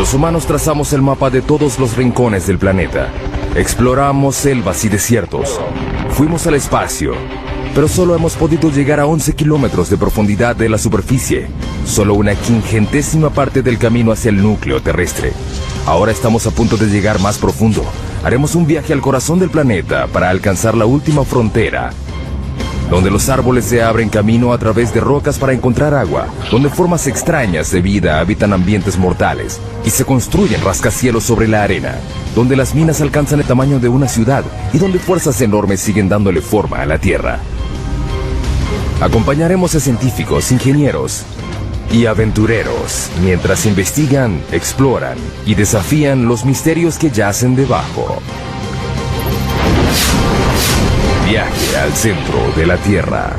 Los humanos trazamos el mapa de todos los rincones del planeta. Exploramos selvas y desiertos. Fuimos al espacio, pero solo hemos podido llegar a 11 kilómetros de profundidad de la superficie. Solo una quingentésima parte del camino hacia el núcleo terrestre. Ahora estamos a punto de llegar más profundo. Haremos un viaje al corazón del planeta para alcanzar la última frontera, donde los árboles se abren camino a través de rocas para encontrar agua, donde formas extrañas de vida habitan ambientes mortales y se construyen rascacielos sobre la arena, donde las minas alcanzan el tamaño de una ciudad y donde fuerzas enormes siguen dándole forma a la Tierra. Acompañaremos a científicos, ingenieros y aventureros mientras investigan, exploran y desafían los misterios que yacen debajo. Viaje al centro de la Tierra.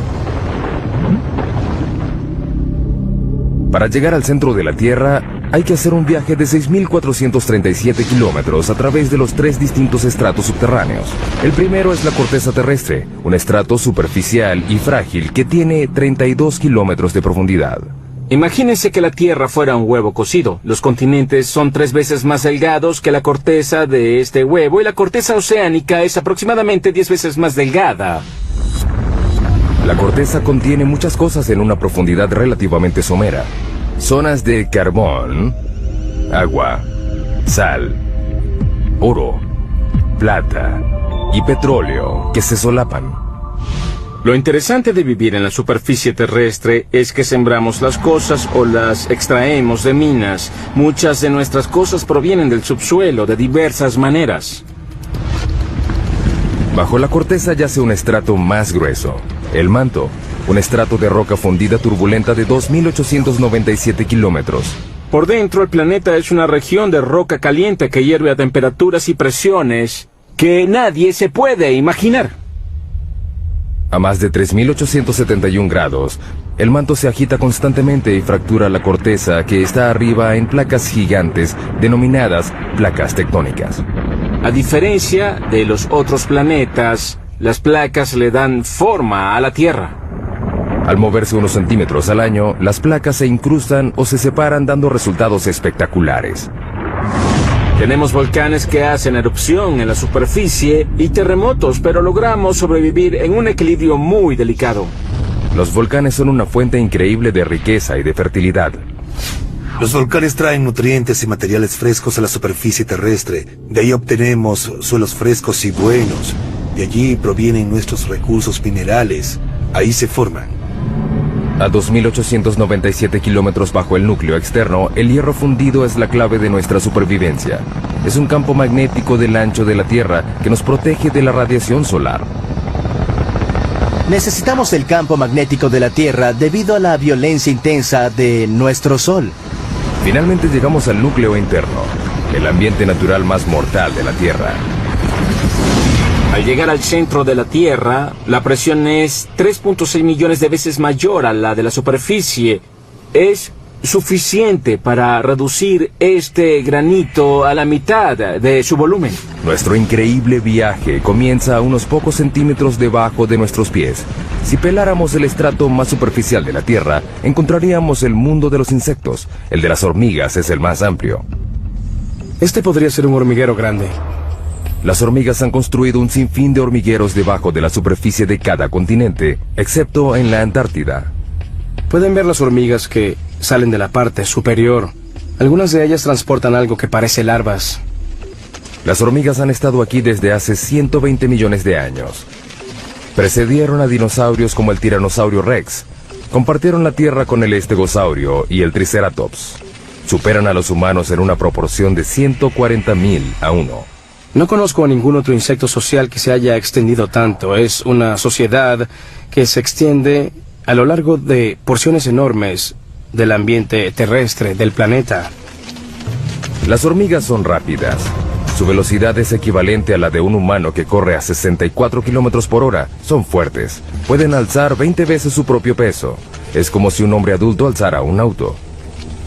Para llegar al centro de la Tierra, hay que hacer un viaje de 6.437 kilómetros a través de los 3 distintos estratos subterráneos. El primero es la corteza terrestre, un estrato superficial y frágil que tiene 32 kilómetros de profundidad. Imagínense que la Tierra fuera un huevo cocido. Los continentes son 3 veces más delgados que la corteza de este huevo y la corteza oceánica es aproximadamente 10 veces más delgada. La corteza contiene muchas cosas en una profundidad relativamente somera. Zonas de carbón, agua, sal, oro, plata y petróleo que se solapan. Lo interesante de vivir en la superficie terrestre es que sembramos las cosas o las extraemos de minas. Muchas de nuestras cosas provienen del subsuelo de diversas maneras. Bajo la corteza yace un estrato más grueso, el manto, un estrato de roca fundida turbulenta de 2.897 kilómetros. Por dentro, el planeta es una región de roca caliente que hierve a temperaturas y presiones que nadie se puede imaginar. A más de 3.871 grados, el manto se agita constantemente y fractura la corteza que está arriba en placas gigantes denominadas placas tectónicas. A diferencia de los otros planetas, las placas le dan forma a la Tierra. Al moverse unos centímetros al año, las placas se incrustan o se separan dando resultados espectaculares. Tenemos volcanes que hacen erupción en la superficie y terremotos, pero logramos sobrevivir en un equilibrio muy delicado. Los volcanes son una fuente increíble de riqueza y de fertilidad. Los volcanes traen nutrientes y materiales frescos a la superficie terrestre. De ahí obtenemos suelos frescos y buenos. De allí provienen nuestros recursos minerales. Ahí se forman. A 2.897 kilómetros bajo el núcleo externo, el hierro fundido es la clave de nuestra supervivencia. Es un campo magnético del ancho de la Tierra que nos protege de la radiación solar. Necesitamos el campo magnético de la Tierra debido a la violencia intensa de nuestro Sol. Finalmente llegamos al núcleo interno, el ambiente natural más mortal de la Tierra. Al llegar al centro de la Tierra, la presión es 3.6 millones de veces mayor a la de la superficie. Es suficiente para reducir este granito a la mitad de su volumen. Nuestro increíble viaje comienza a unos pocos centímetros debajo de nuestros pies. Si peláramos el estrato más superficial de la Tierra, encontraríamos el mundo de los insectos. El de las hormigas es el más amplio. Este podría ser un hormiguero grande. Las hormigas han construido un sinfín de hormigueros debajo de la superficie de cada continente, excepto en la Antártida. Pueden ver las hormigas que salen de la parte superior. Algunas de ellas transportan algo que parece larvas. Las hormigas han estado aquí desde hace 120 millones de años. Precedieron a dinosaurios como el tiranosaurio Rex. Compartieron la Tierra con el estegosaurio y el triceratops. Superan a los humanos en una proporción de 140.000 a 1. No conozco a ningún otro insecto social que se haya extendido tanto. Es una sociedad que se extiende a lo largo de porciones enormes del ambiente terrestre del planeta. Las hormigas son rápidas. Su velocidad es equivalente a la de un humano que corre a 64 kilómetros por hora. Son fuertes. Pueden alzar 20 veces su propio peso. Es como si un hombre adulto alzara un auto.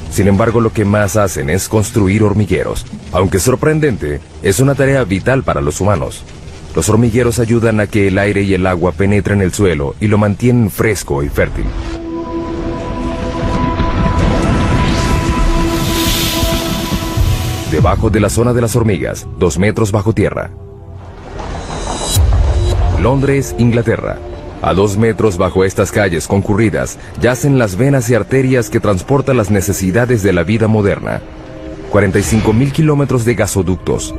Sin embargo, lo que más hacen es construir hormigueros. Aunque sorprendente, es una tarea vital para los humanos. Los hormigueros ayudan a que el aire y el agua penetren el suelo y lo mantienen fresco y fértil. debajo de la zona de las hormigas, 2 metros bajo tierra. Londres, Inglaterra. A 2 metros bajo estas calles concurridas yacen las venas y arterias que transportan las necesidades de la vida moderna. 45.000 kilómetros de gasoductos,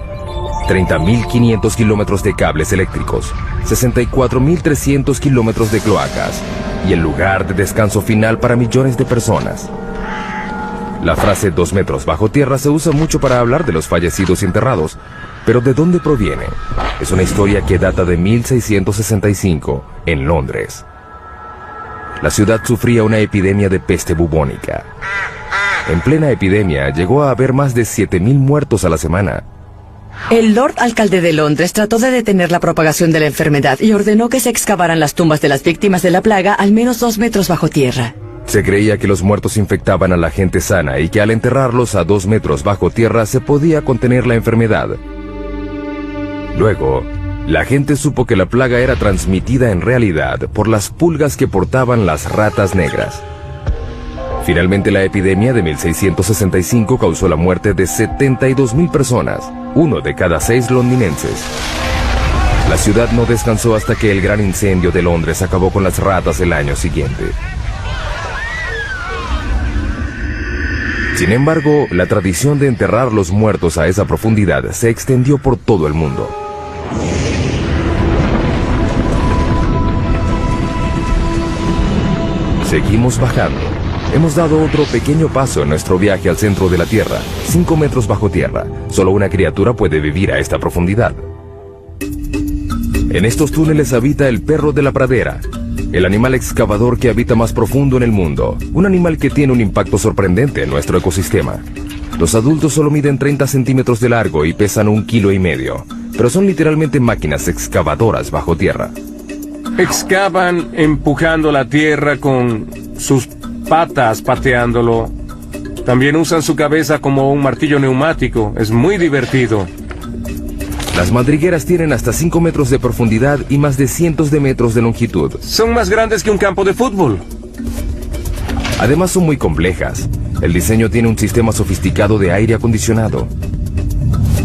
30.500 kilómetros de cables eléctricos, 64.300 kilómetros de cloacas y el lugar de descanso final para millones de personas. La frase 2 metros bajo tierra se usa mucho para hablar de los fallecidos y enterrados, pero ¿de dónde proviene? Es una historia que data de 1665, en Londres. La ciudad sufría una epidemia de peste bubónica. En plena epidemia llegó a haber más de 7.000 muertos a la semana. El Lord Alcalde de Londres trató de detener la propagación de la enfermedad y ordenó que se excavaran las tumbas de las víctimas de la plaga al menos 2 metros bajo tierra. Se creía que los muertos infectaban a la gente sana y que al enterrarlos a 2 metros bajo tierra se podía contener la enfermedad. Luego, la gente supo que la plaga era transmitida en realidad por las pulgas que portaban las ratas negras. Finalmente, la epidemia de 1665 causó la muerte de 72.000 personas, 1 de cada 6 londinenses. La ciudad no descansó hasta que el gran incendio de Londres acabó con las ratas el año siguiente. Sin embargo, la tradición de enterrar los muertos a esa profundidad se extendió por todo el mundo. Seguimos bajando. Hemos dado otro pequeño paso en nuestro viaje al centro de la Tierra, 5 metros bajo tierra. Solo una criatura puede vivir a esta profundidad. En estos túneles habita el perro de la pradera, el animal excavador que habita más profundo en el mundo, un animal que tiene un impacto sorprendente en nuestro ecosistema. Los adultos solo miden 30 centímetros de largo y pesan 1,5 kilos, pero son literalmente máquinas excavadoras bajo tierra. Excavan empujando la tierra con sus patas, pateándolo. También usan su cabeza como un martillo neumático. Es muy divertido. Las madrigueras tienen hasta 5 metros de profundidad y más de cientos de metros de longitud. Son más grandes que un campo de fútbol. Además son muy complejas. El diseño tiene un sistema sofisticado de aire acondicionado.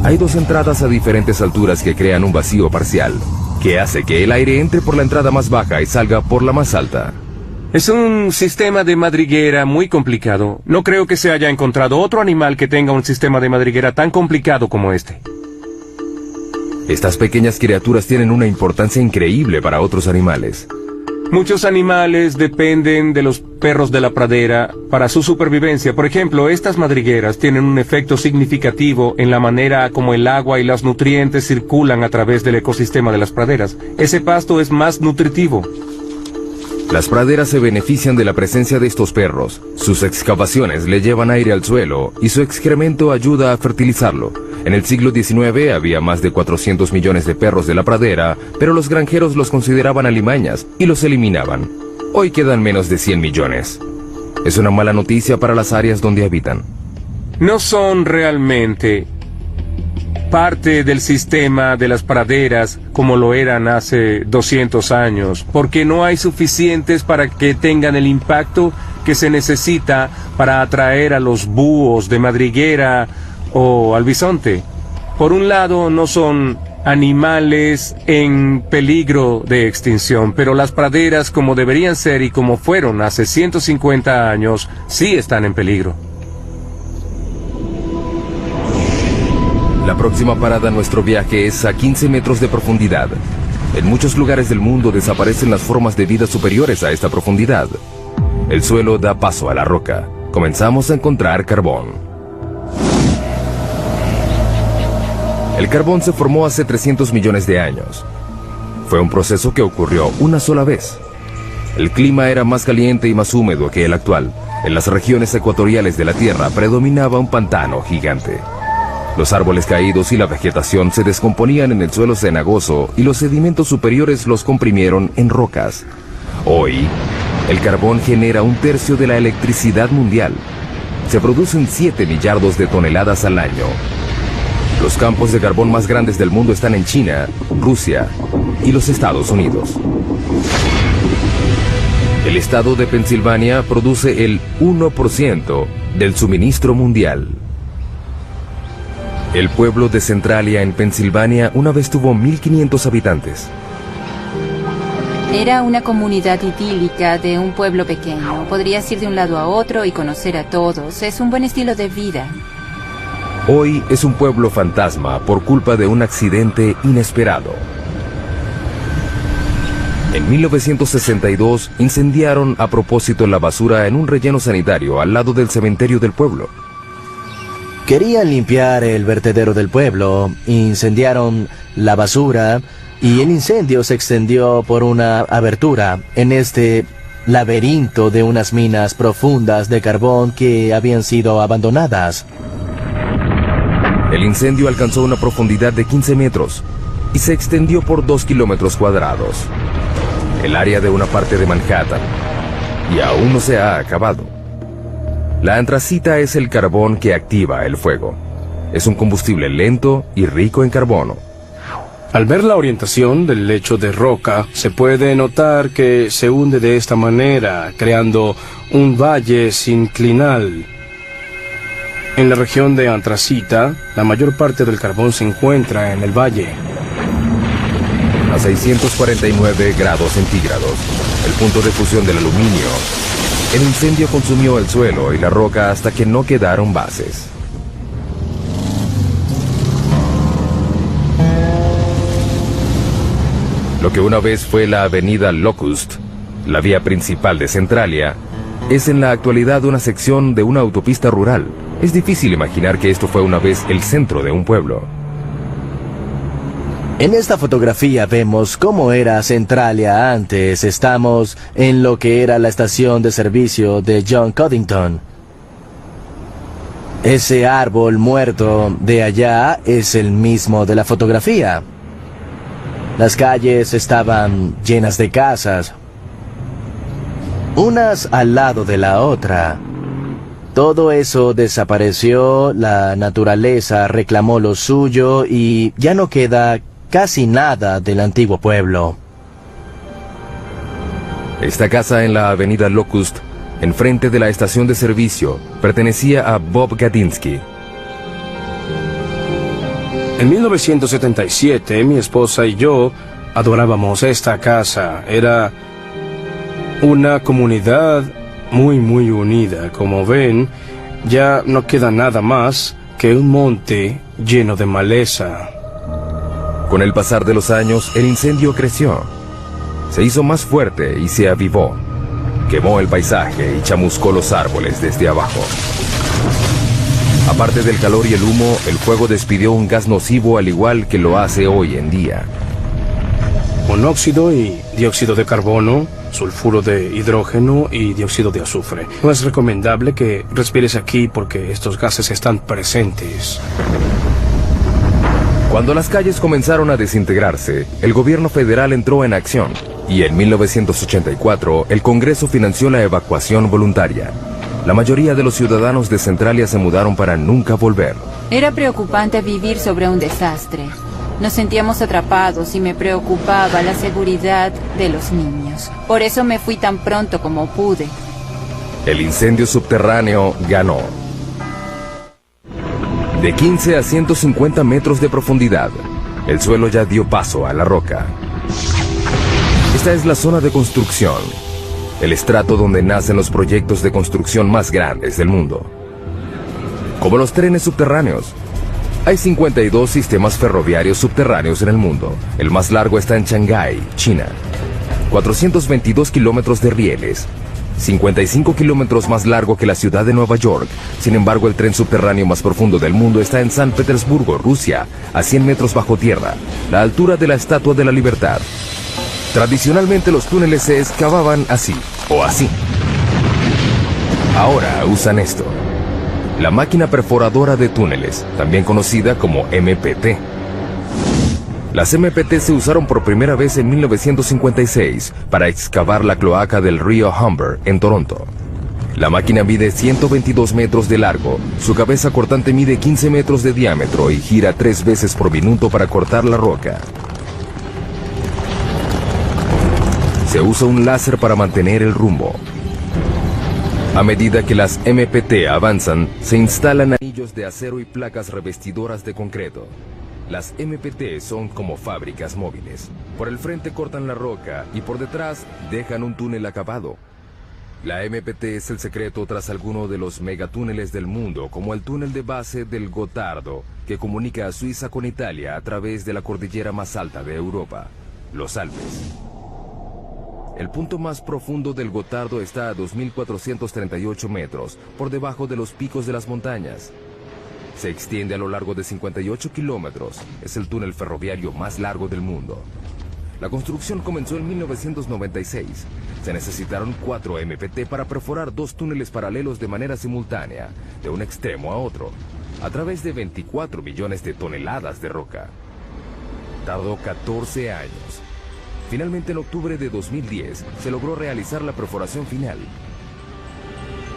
Hay 2 entradas a diferentes alturas que crean un vacío parcial, que hace que el aire entre por la entrada más baja y salga por la más alta. Es un sistema de madriguera muy complicado. No creo que se haya encontrado otro animal que tenga un sistema de madriguera tan complicado como este. Estas pequeñas criaturas tienen una importancia increíble para otros animales. Muchos animales dependen de los perros de la pradera para su supervivencia. Por ejemplo, estas madrigueras tienen un efecto significativo en la manera como el agua y los nutrientes circulan a través del ecosistema de las praderas. Ese pasto es más nutritivo. Las praderas se benefician de la presencia de estos perros. Sus excavaciones le llevan aire al suelo y su excremento ayuda a fertilizarlo. En el siglo XIX había más de 400 millones de perros de la pradera, pero los granjeros los consideraban alimañas y los eliminaban. Hoy quedan menos de 100 millones. Es una mala noticia para las áreas donde habitan. No son realmente parte del sistema de las praderas como lo eran hace 200 años, porque no hay suficientes para que tengan el impacto que se necesita para atraer a los búhos de madriguera o al bisonte. Por un lado, no son animales en peligro de extinción, pero las praderas, como deberían ser y como fueron hace 150 años, sí están en peligro. La próxima parada en nuestro viaje es a 15 metros de profundidad. En muchos lugares del mundo desaparecen las formas de vida superiores a esta profundidad. El suelo da paso a la roca. Comenzamos a encontrar carbón. El carbón se formó hace 300 millones de años. Fue un proceso que ocurrió una sola vez. El clima era más caliente y más húmedo que el actual. En las regiones ecuatoriales de la Tierra predominaba un pantano gigante. Los árboles caídos y la vegetación se descomponían en el suelo cenagoso y los sedimentos superiores los comprimieron en rocas. Hoy, el carbón genera 1/3 de la electricidad mundial. Se producen 7 millardos de toneladas al año. Los campos de carbón más grandes del mundo están en China, Rusia y los Estados Unidos. El estado de Pensilvania produce el 1% del suministro mundial. El pueblo de Centralia en Pensilvania una vez tuvo 1500 habitantes. Era una comunidad idílica de un pueblo pequeño. Podrías ir de un lado a otro y conocer a todos. Es un buen estilo de vida. Hoy es un pueblo fantasma por culpa de un accidente inesperado. En 1962 incendiaron a propósito la basura en un relleno sanitario al lado del cementerio del pueblo. Querían limpiar el vertedero del pueblo, incendiaron la basura y el incendio se extendió por una abertura en este laberinto de unas minas profundas de carbón que habían sido abandonadas. El incendio alcanzó una profundidad de 15 metros y se extendió por 2 kilómetros cuadrados. El área de una parte de Manhattan, y aún no se ha acabado. La antracita es el carbón que activa el fuego. Es un combustible lento y rico en carbono. Al ver la orientación del lecho de roca, se puede notar que se hunde de esta manera, creando un valle sinclinal. En la región de antracita, la mayor parte del carbón se encuentra en el valle. A 649 grados centígrados, el punto de fusión del aluminio, el incendio consumió el suelo y la roca hasta que no quedaron bases. Lo que una vez fue la avenida Locust, la vía principal de Centralia, es en la actualidad una sección de una autopista rural. Es difícil imaginar que esto fue una vez el centro de un pueblo. En esta fotografía vemos cómo era Centralia antes. Estamos en lo que era la estación de servicio de John Codington. Ese árbol muerto de allá es el mismo de la fotografía. Las calles estaban llenas de casas, unas al lado de la otra. Todo eso desapareció, la naturaleza reclamó lo suyo y ya no queda casi nada del antiguo pueblo. Esta casa en la avenida Locust, enfrente de la estación de servicio, pertenecía a Bob Gadinsky. En 1977, mi esposa y yo adorábamos esta casa. Era una comunidad muy unida. Como ven, ya no queda nada más que un monte lleno de maleza. Con el pasar de los años, el incendio creció. Se hizo más fuerte y se avivó. Quemó el paisaje y chamuscó los árboles desde abajo. Aparte del calor y el humo, el fuego despidió un gas nocivo al igual que lo hace hoy en día. Monóxido y dióxido de carbono, sulfuro de hidrógeno y dióxido de azufre. No es recomendable que respires aquí porque estos gases están presentes. Cuando las calles comenzaron a desintegrarse, el gobierno federal entró en acción y en 1984 el Congreso financió la evacuación voluntaria. La mayoría de los ciudadanos de Centralia se mudaron para nunca volver. Era preocupante vivir sobre un desastre. Nos sentíamos atrapados y me preocupaba la seguridad de los niños. Por eso me fui tan pronto como pude. El incendio subterráneo ganó. De 15 a 150 metros de profundidad, el suelo ya dio paso a la roca. Esta es la zona de construcción, el estrato donde nacen los proyectos de construcción más grandes del mundo. Como los trenes subterráneos, hay 52 sistemas ferroviarios subterráneos en el mundo. El más largo está en Shanghái, China. 422 kilómetros de rieles, 55 kilómetros más largo que la ciudad de Nueva York. Sin embargo, el tren subterráneo más profundo del mundo está en San Petersburgo, Rusia, a 100 metros bajo tierra, la altura de la Estatua de la Libertad. Tradicionalmente los túneles se excavaban así, o así. Ahora usan esto. La máquina perforadora de túneles, también conocida como MPT. Las MPT se usaron por primera vez en 1956 para excavar la cloaca del río Humber en Toronto. La máquina mide 122 metros de largo, su cabeza cortante mide 15 metros de diámetro y gira 3 veces por minuto para cortar la roca. Se usa un láser para mantener el rumbo. A medida que las MPT avanzan, se instalan anillos tornillos de acero y placas revestidoras de concreto. Las MPT son como fábricas móviles. Por el frente cortan la roca y por detrás dejan un túnel acabado. La MPT es el secreto tras alguno de los megatúneles del mundo, como el túnel de base del Gotardo, que comunica a Suiza con Italia a través de la cordillera más alta de Europa, los Alpes. El punto más profundo del Gotardo está a 2.438 metros, por debajo de los picos de las montañas. Se extiende a lo largo de 58 kilómetros. Es el túnel ferroviario más largo del mundo. La construcción comenzó en 1996. Se necesitaron 4 MPT para perforar 2 túneles paralelos de manera simultánea, de un extremo a otro, a través de 24 millones de toneladas de roca. Tardó 14 años. Finalmente, en octubre de 2010, se logró realizar la perforación final.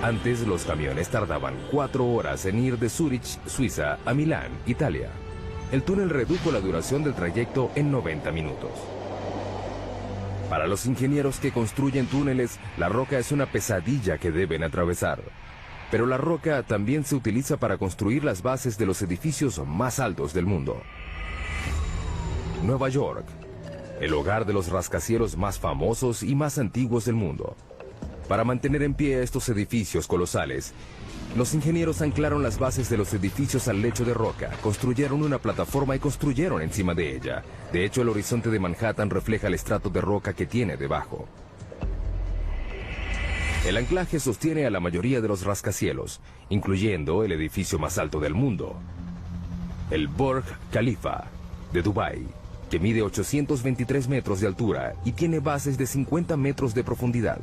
Antes, los camiones tardaban 4 horas en ir de Zúrich, Suiza, a Milán, Italia. El túnel redujo la duración del trayecto en 90 minutos. Para los ingenieros que construyen túneles, la roca es una pesadilla que deben atravesar. Pero la roca también se utiliza para construir las bases de los edificios más altos del mundo. Nueva York, el hogar de los rascacielos más famosos y más antiguos del mundo. Para mantener en pie estos edificios colosales, los ingenieros anclaron las bases de los edificios al lecho de roca, construyeron una plataforma y construyeron encima de ella. De hecho, el horizonte de Manhattan refleja el estrato de roca que tiene debajo. El anclaje sostiene a la mayoría de los rascacielos, incluyendo el edificio más alto del mundo, el Burj Khalifa de Dubái, que mide 823 metros de altura y tiene bases de 50 metros de profundidad.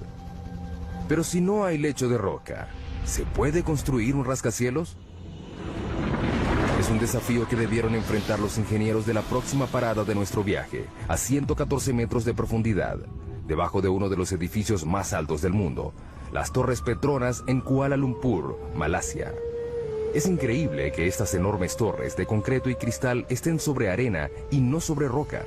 Pero si no hay lecho de roca, ¿se puede construir un rascacielos? Es un desafío que debieron enfrentar los ingenieros de la próxima parada de nuestro viaje, a 114 metros de profundidad, debajo de uno de los edificios más altos del mundo, las Torres Petronas en Kuala Lumpur, Malasia. Es increíble que estas enormes torres de concreto y cristal estén sobre arena y no sobre roca.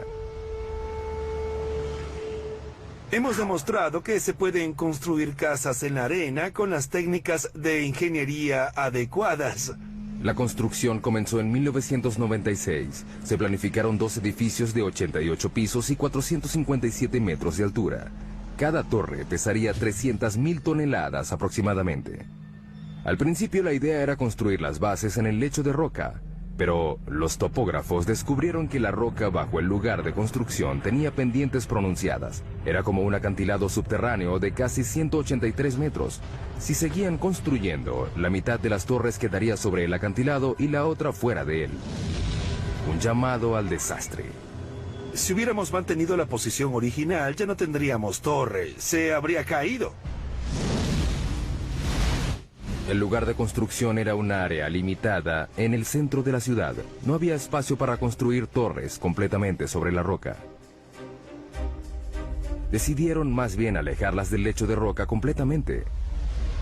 Hemos demostrado que se pueden construir casas en la arena con las técnicas de ingeniería adecuadas. La construcción comenzó en 1996. Se planificaron 2 edificios de 88 pisos y 457 metros de altura. Cada torre pesaría 300.000 toneladas aproximadamente. Al principio la idea era construir las bases en el lecho de roca, pero los topógrafos descubrieron que la roca bajo el lugar de construcción tenía pendientes pronunciadas. Era como un acantilado subterráneo de casi 183 metros. Si seguían construyendo, la mitad de las torres quedaría sobre el acantilado y la otra fuera de él. Un llamado al desastre. Si hubiéramos mantenido la posición original, ya no tendríamos torre. Se habría caído. El lugar de construcción era un área limitada en el centro de la ciudad. No había espacio para construir torres completamente sobre la roca. Decidieron más bien alejarlas del lecho de roca completamente.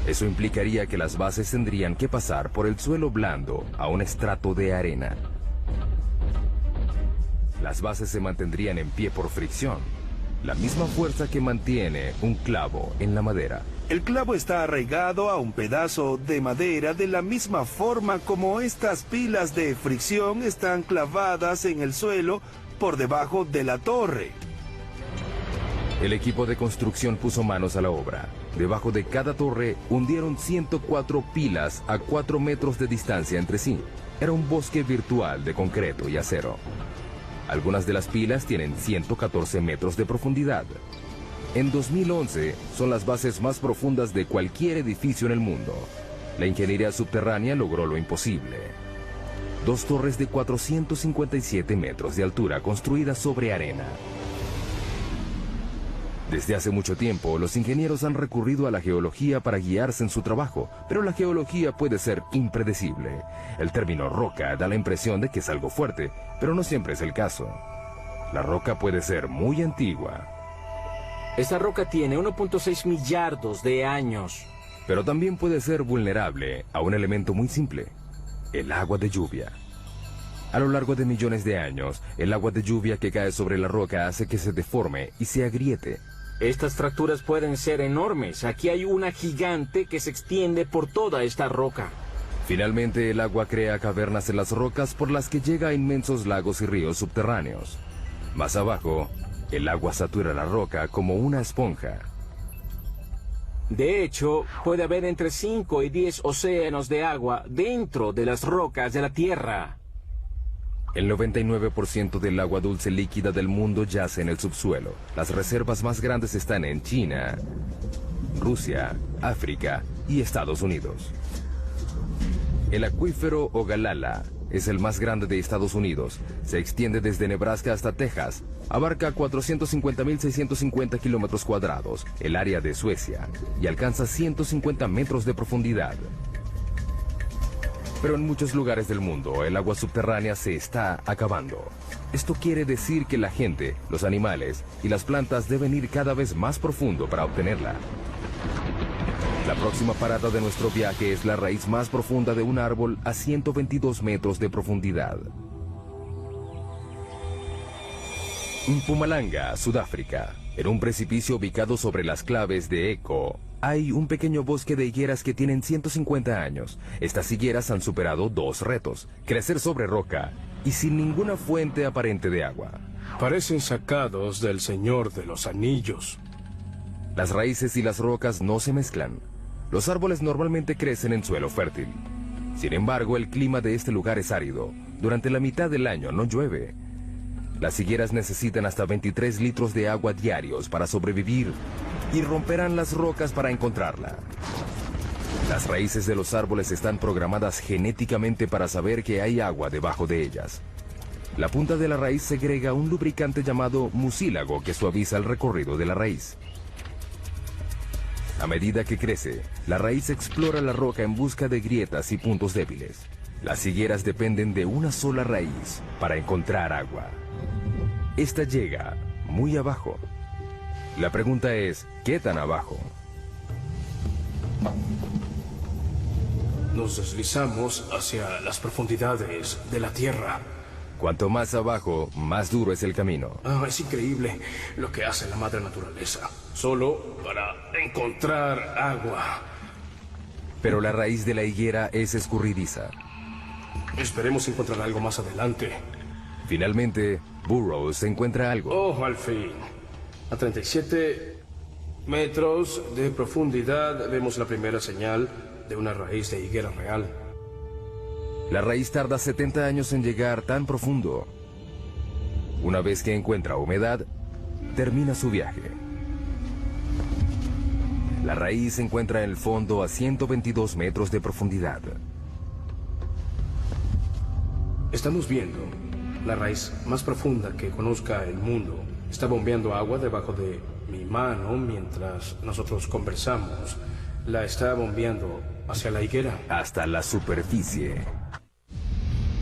Eso implicaría que las bases tendrían que pasar por el suelo blando a un estrato de arena. Las bases se mantendrían en pie por fricción, la misma fuerza que mantiene un clavo en la madera. El clavo está arraigado a un pedazo de madera de la misma forma como estas pilas de fricción están clavadas en el suelo por debajo de la torre. El equipo de construcción puso manos a la obra. Debajo de cada torre hundieron 104 pilas a 4 metros de distancia entre sí. Era un bosque virtual de concreto y acero. Algunas de las pilas tienen 114 metros de profundidad. En 2011 son las bases más profundas de cualquier edificio en el mundo. La ingeniería subterránea logró lo imposible. 2 torres de 457 metros de altura construidas sobre arena. Desde hace mucho tiempo, los ingenieros han recurrido a la geología para guiarse en su trabajo, pero la geología puede ser impredecible. El término roca da la impresión de que es algo fuerte, pero no siempre es el caso. La roca puede ser muy antigua. Esta roca tiene 1.6 millardos de años. Pero también puede ser vulnerable a un elemento muy simple: el agua de lluvia. A lo largo de millones de años, el agua de lluvia que cae sobre la roca hace que se deforme y se agriete. Estas fracturas pueden ser enormes. Aquí hay una gigante que se extiende por toda esta roca. Finalmente, el agua crea cavernas en las rocas por las que llega a inmensos lagos y ríos subterráneos. Más abajo, el agua satura la roca como una esponja. De hecho, puede haber entre 5 y 10 océanos de agua dentro de las rocas de la Tierra. El 99% del agua dulce líquida del mundo yace en el subsuelo. Las reservas más grandes están en China, Rusia, África y Estados Unidos. El acuífero Ogallala es el más grande de Estados Unidos. Se extiende desde Nebraska hasta Texas. Abarca 450.650 kilómetros cuadrados, el área de Suecia, y alcanza 150 metros de profundidad. Pero en muchos lugares del mundo, el agua subterránea se está acabando. Esto quiere decir que la gente, los animales y las plantas deben ir cada vez más profundo para obtenerla. La próxima parada de nuestro viaje es la raíz más profunda de un árbol a 122 metros de profundidad. Mpumalanga, Sudáfrica. En un precipicio ubicado sobre las claves de Eco, hay un pequeño bosque de higueras que tienen 150 años. Estas higueras han superado 2 retos: crecer sobre roca y sin ninguna fuente aparente de agua. Parecen sacados del Señor de los Anillos. Las raíces y las rocas no se mezclan. Los árboles normalmente crecen en suelo fértil. Sin embargo, el clima de este lugar es árido. Durante la mitad del año no llueve. Las higueras necesitan hasta 23 litros de agua diarios para sobrevivir y romperán las rocas para encontrarla. Las raíces de los árboles están programadas genéticamente para saber que hay agua debajo de ellas. La punta de la raíz segrega un lubricante llamado mucílago que suaviza el recorrido de la raíz. A medida que crece, la raíz explora la roca en busca de grietas y puntos débiles. Las higueras dependen de una sola raíz para encontrar agua. Esta llega muy abajo. La pregunta es, ¿qué tan abajo? Nos deslizamos hacia las profundidades de la Tierra. Cuanto más abajo, más duro es el camino. Es increíble lo que hace la madre naturaleza, solo para encontrar agua. Pero la raíz de la higuera es escurridiza. Esperemos encontrar algo más adelante. Finalmente, Burroughs encuentra algo. ¡Oh, al fin! A 37 metros de profundidad vemos la primera señal de una raíz de higuera real. La raíz tarda 70 años en llegar tan profundo. Una vez que encuentra humedad, termina su viaje. La raíz se encuentra en el fondo a 122 metros de profundidad. Estamos viendo la raíz más profunda que conozca el mundo. Está bombeando agua debajo de mi mano mientras nosotros conversamos. La está bombeando hacia la higuera. Hasta la superficie.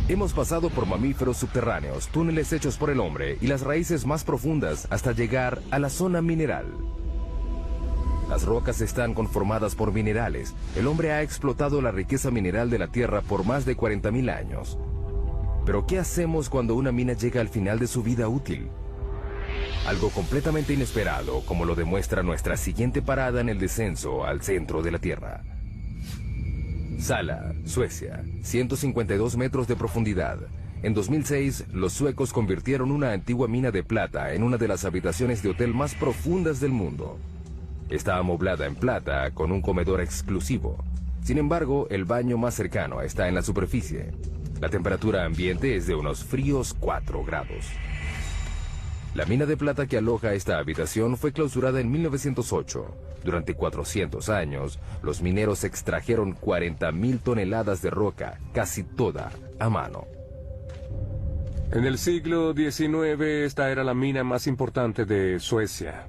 Hemos pasado por mamíferos subterráneos, túneles hechos por el hombre y las raíces más profundas hasta llegar a la zona mineral. Las rocas están conformadas por minerales. El hombre ha explotado la riqueza mineral de la Tierra por más de 40.000 años. Pero ¿qué hacemos cuando una mina llega al final de su vida útil? Algo completamente inesperado, como lo demuestra nuestra siguiente parada en el descenso al centro de la Tierra. Sala, Suecia, 152 metros de profundidad. En 2006, los suecos convirtieron una antigua mina de plata en una de las habitaciones de hotel más profundas del mundo. Está amoblada en plata con un comedor exclusivo. Sin embargo, el baño más cercano está en la superficie. La temperatura ambiente es de unos fríos 4 grados. La mina de plata que aloja esta habitación fue clausurada en 1908. Durante 400 años, los mineros extrajeron 40.000 toneladas de roca, casi toda a mano. En el siglo XIX, esta era la mina más importante de Suecia.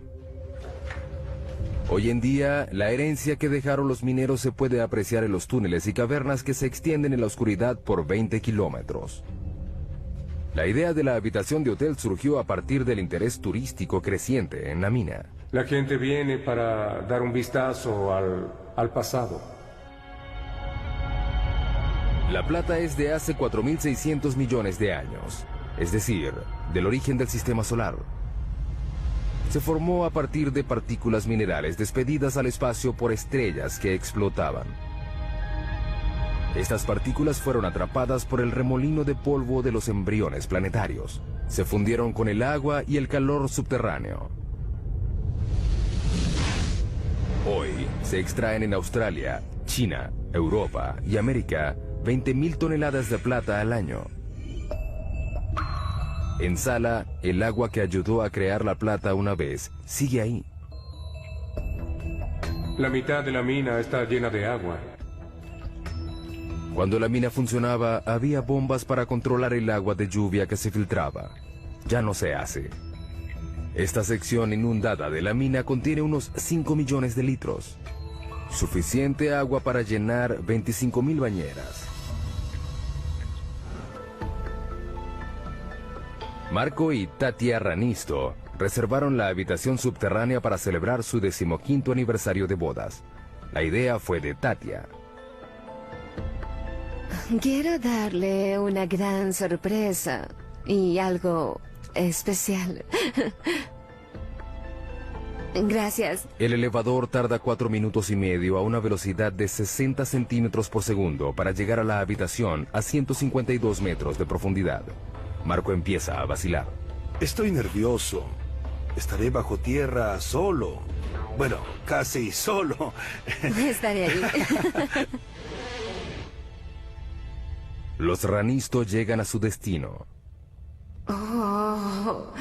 Hoy en día, la herencia que dejaron los mineros se puede apreciar en los túneles y cavernas que se extienden en la oscuridad por 20 kilómetros. La idea de la habitación de hotel surgió a partir del interés turístico creciente en la mina. La gente viene para dar un vistazo al pasado. La plata es de hace 4.600 millones de años, es decir, del origen del sistema solar. Se formó a partir de partículas minerales despedidas al espacio por estrellas que explotaban. Estas partículas fueron atrapadas por el remolino de polvo de los embriones planetarios. Se fundieron con el agua y el calor subterráneo. Hoy se extraen en Australia, China, Europa y América 20.000 toneladas de plata al año. En Sala, el agua que ayudó a crear la plata una vez sigue ahí. La mitad de la mina está llena de agua. Cuando la mina funcionaba, había bombas para controlar el agua de lluvia que se filtraba. Ya no se hace. Esta sección inundada de la mina contiene unos 5 millones de litros. Suficiente agua para llenar 25.000 bañeras. Marco y Tatia Ranisto reservaron la habitación subterránea para celebrar su 15º aniversario de bodas. La idea fue de Tatia. Quiero darle una gran sorpresa y algo especial. Gracias. El elevador tarda 4 minutos y medio a una velocidad de 60 centímetros por segundo para llegar a la habitación a 152 metros de profundidad. Marco empieza a vacilar. Estoy nervioso. Estaré bajo tierra solo. Bueno, casi solo. Estaré ahí. Los Ranisto llegan a su destino. Oh.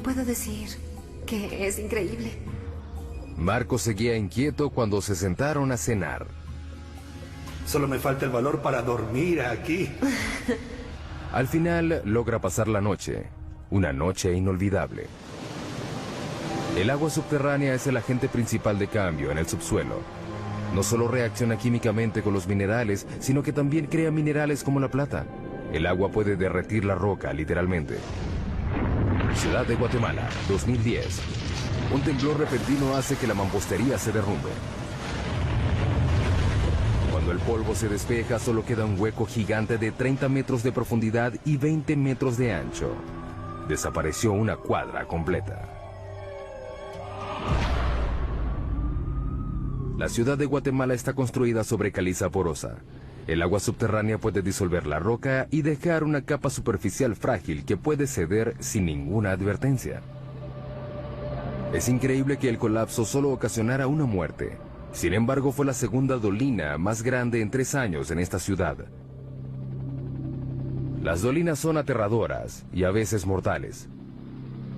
Puedo decir que es increíble. Marco seguía inquieto cuando se sentaron a cenar. Solo me falta el valor para dormir aquí. Al final logra pasar la noche, una noche inolvidable. El agua subterránea es el agente principal de cambio en el subsuelo. No solo reacciona químicamente con los minerales, sino que también crea minerales como la plata. El agua puede derretir la roca, literalmente. Ciudad de Guatemala, 2010. Un temblor repentino hace que la mampostería se derrumbe. Cuando el polvo se despeja, solo queda un hueco gigante de 30 metros de profundidad y 20 metros de ancho. Desapareció una cuadra completa. La ciudad de Guatemala está construida sobre caliza porosa. El agua subterránea puede disolver la roca y dejar una capa superficial frágil que puede ceder sin ninguna advertencia. Es increíble que el colapso solo ocasionara una muerte. Sin embargo, fue la segunda dolina más grande en 3 años en esta ciudad. Las dolinas son aterradoras y a veces mortales.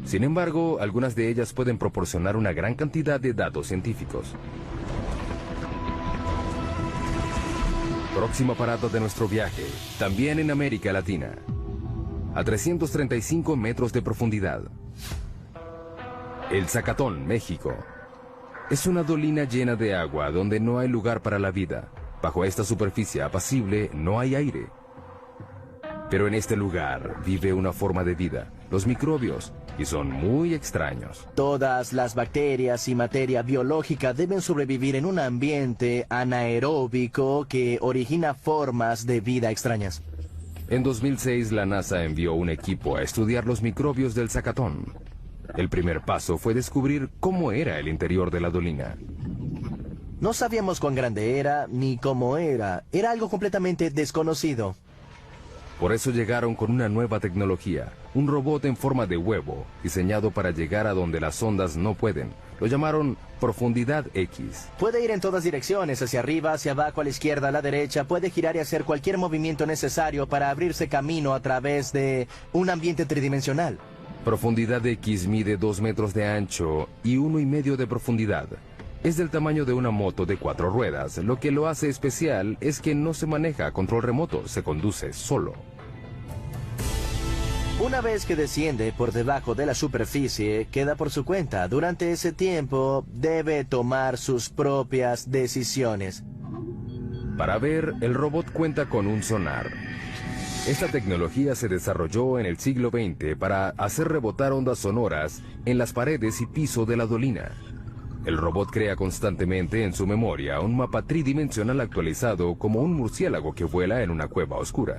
Sin embargo, algunas de ellas pueden proporcionar una gran cantidad de datos científicos. Próxima parada de nuestro viaje, también en América Latina. A 335 metros de profundidad. El Zacatón, México. Es una dolina llena de agua donde no hay lugar para la vida. Bajo esta superficie apacible no hay aire. Pero en este lugar vive una forma de vida, los microbios, y son muy extraños. Todas las bacterias y materia biológica deben sobrevivir en un ambiente anaeróbico que origina formas de vida extrañas. En 2006 la NASA envió un equipo a estudiar los microbios del Zacatón. El primer paso fue descubrir cómo era el interior de la dolina. No sabíamos cuán grande era ni cómo era. Era algo completamente desconocido. Por eso llegaron con una nueva tecnología, un robot en forma de huevo, diseñado para llegar a donde las ondas no pueden. Lo llamaron Profundidad X. Puede ir en todas direcciones, hacia arriba, hacia abajo, a la izquierda, a la derecha. Puede girar y hacer cualquier movimiento necesario para abrirse camino a través de un ambiente tridimensional. Profundidad X mide 2 metros de ancho y 1,5 de profundidad. Es del tamaño de una moto de 4 ruedas. Lo que lo hace especial es que no se maneja a control remoto, se conduce solo. Una vez que desciende por debajo de la superficie, queda por su cuenta. Durante ese tiempo, debe tomar sus propias decisiones. Para ver, el robot cuenta con un sonar. Esta tecnología se desarrolló en el siglo XX para hacer rebotar ondas sonoras en las paredes y piso de la dolina. El robot crea constantemente en su memoria un mapa tridimensional actualizado como un murciélago que vuela en una cueva oscura.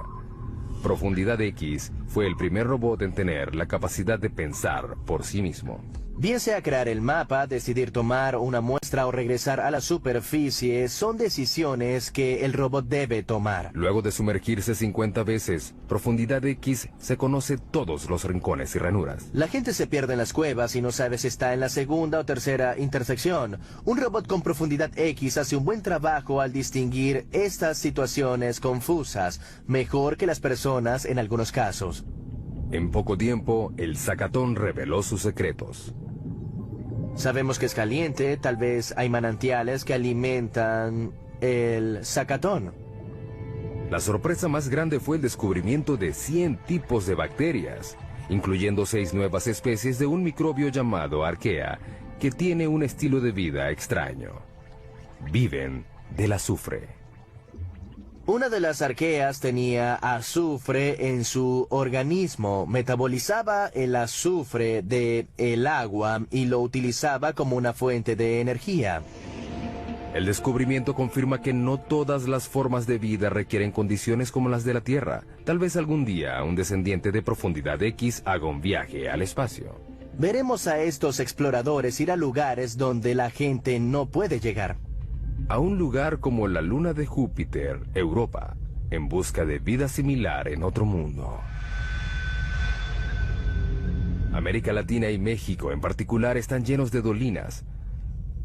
Profundidad X fue el primer robot en tener la capacidad de pensar por sí mismo. Bien sea crear el mapa, decidir tomar una muestra o regresar a la superficie, son decisiones que el robot debe tomar. Luego de sumergirse 50 veces, profundidad X se conoce todos los rincones y ranuras. La gente se pierde en las cuevas y no sabe si está en la segunda o tercera intersección. Un robot con profundidad X hace un buen trabajo al distinguir estas situaciones confusas, mejor que las personas en algunos casos. En poco tiempo, el Zacatón reveló sus secretos. Sabemos que es caliente, tal vez hay manantiales que alimentan el Zacatón. La sorpresa más grande fue el descubrimiento de 100 tipos de bacterias, incluyendo 6 nuevas especies de un microbio llamado Archaea, que tiene un estilo de vida extraño. Viven del azufre. Una de las arqueas tenía azufre en su organismo, metabolizaba el azufre del agua y lo utilizaba como una fuente de energía. El descubrimiento confirma que no todas las formas de vida requieren condiciones como las de la Tierra. Tal vez algún día un descendiente de profundidad X haga un viaje al espacio. Veremos a estos exploradores ir a lugares donde la gente no puede llegar. A un lugar como la luna de Júpiter, Europa, en busca de vida similar en otro mundo. América Latina y México en particular están llenos de dolinas.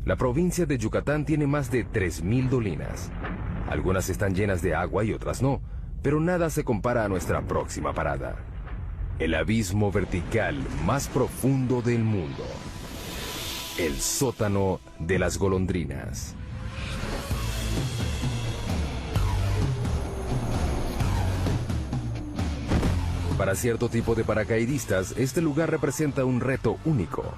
La provincia de Yucatán tiene más de 3.000 dolinas. Algunas están llenas de agua y otras no, pero nada se compara a nuestra próxima parada. El abismo vertical más profundo del mundo. El sótano de las golondrinas. Para cierto tipo de paracaidistas, este lugar representa un reto único.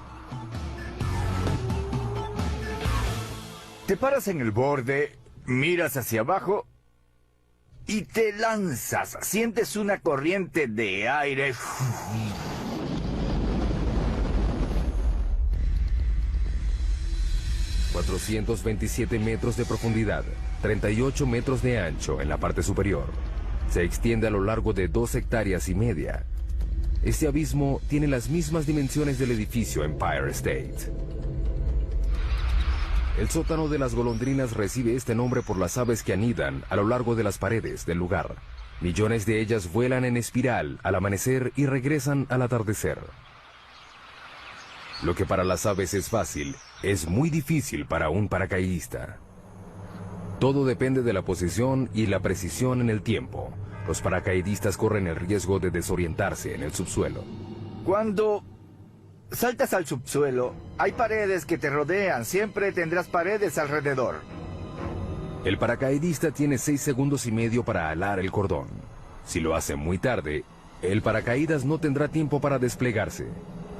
Te paras en el borde, miras hacia abajo y te lanzas. Sientes una corriente de aire. 427 metros de profundidad, 38 metros de ancho en la parte superior. Se extiende a lo largo de 2,5 hectáreas. Este abismo tiene las mismas dimensiones del edificio Empire State. El sótano de las golondrinas recibe este nombre por las aves que anidan a lo largo de las paredes del lugar. Millones de ellas vuelan en espiral al amanecer y regresan al atardecer. Lo que para las aves es fácil, es muy difícil para un paracaidista. Todo depende de la posición y la precisión en el tiempo. Los paracaidistas corren el riesgo de desorientarse en el subsuelo. Cuando saltas al subsuelo, hay paredes que te rodean. Siempre tendrás paredes alrededor. El paracaidista tiene 6,5 segundos para alar el cordón. Si lo hace muy tarde, el paracaídas no tendrá tiempo para desplegarse.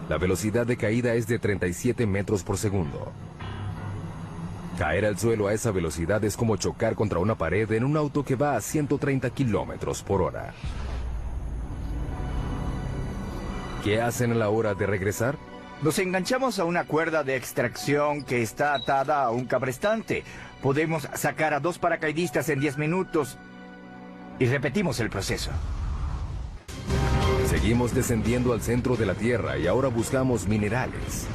La velocidad de caída es de 37 metros por segundo. Caer al suelo a esa velocidad es como chocar contra una pared en un auto que va a 130 kilómetros por hora. ¿Qué hacen a la hora de regresar? Nos enganchamos a una cuerda de extracción que está atada a un cabrestante. Podemos sacar a 2 paracaidistas en 10 minutos y repetimos el proceso. Seguimos descendiendo al centro de la Tierra y ahora buscamos minerales.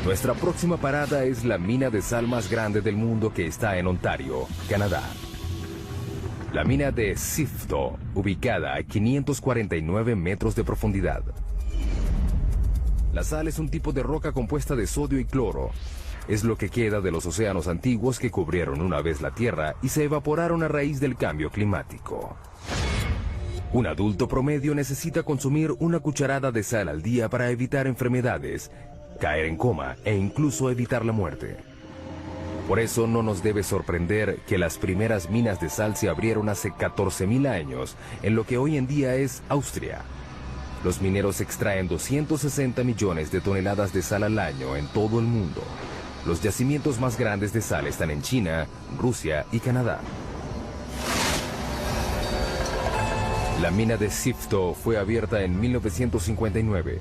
Nuestra próxima parada es la mina de sal más grande del mundo que está en Ontario, Canadá. La mina de Sifto, ubicada a 549 metros de profundidad. La sal es un tipo de roca compuesta de sodio y cloro. Es lo que queda de los océanos antiguos que cubrieron una vez la Tierra y se evaporaron a raíz del cambio climático. Un adulto promedio necesita consumir una cucharada de sal al día para evitar enfermedades, caer en coma e incluso evitar la muerte. Por eso no nos debe sorprender que las primeras minas de sal se abrieron hace 14.000 años en lo que hoy en día es Austria. Los mineros extraen 260 millones de toneladas de sal al año en todo el mundo. Los yacimientos más grandes de sal están en China, Rusia y Canadá. La mina de Sifto fue abierta en 1959.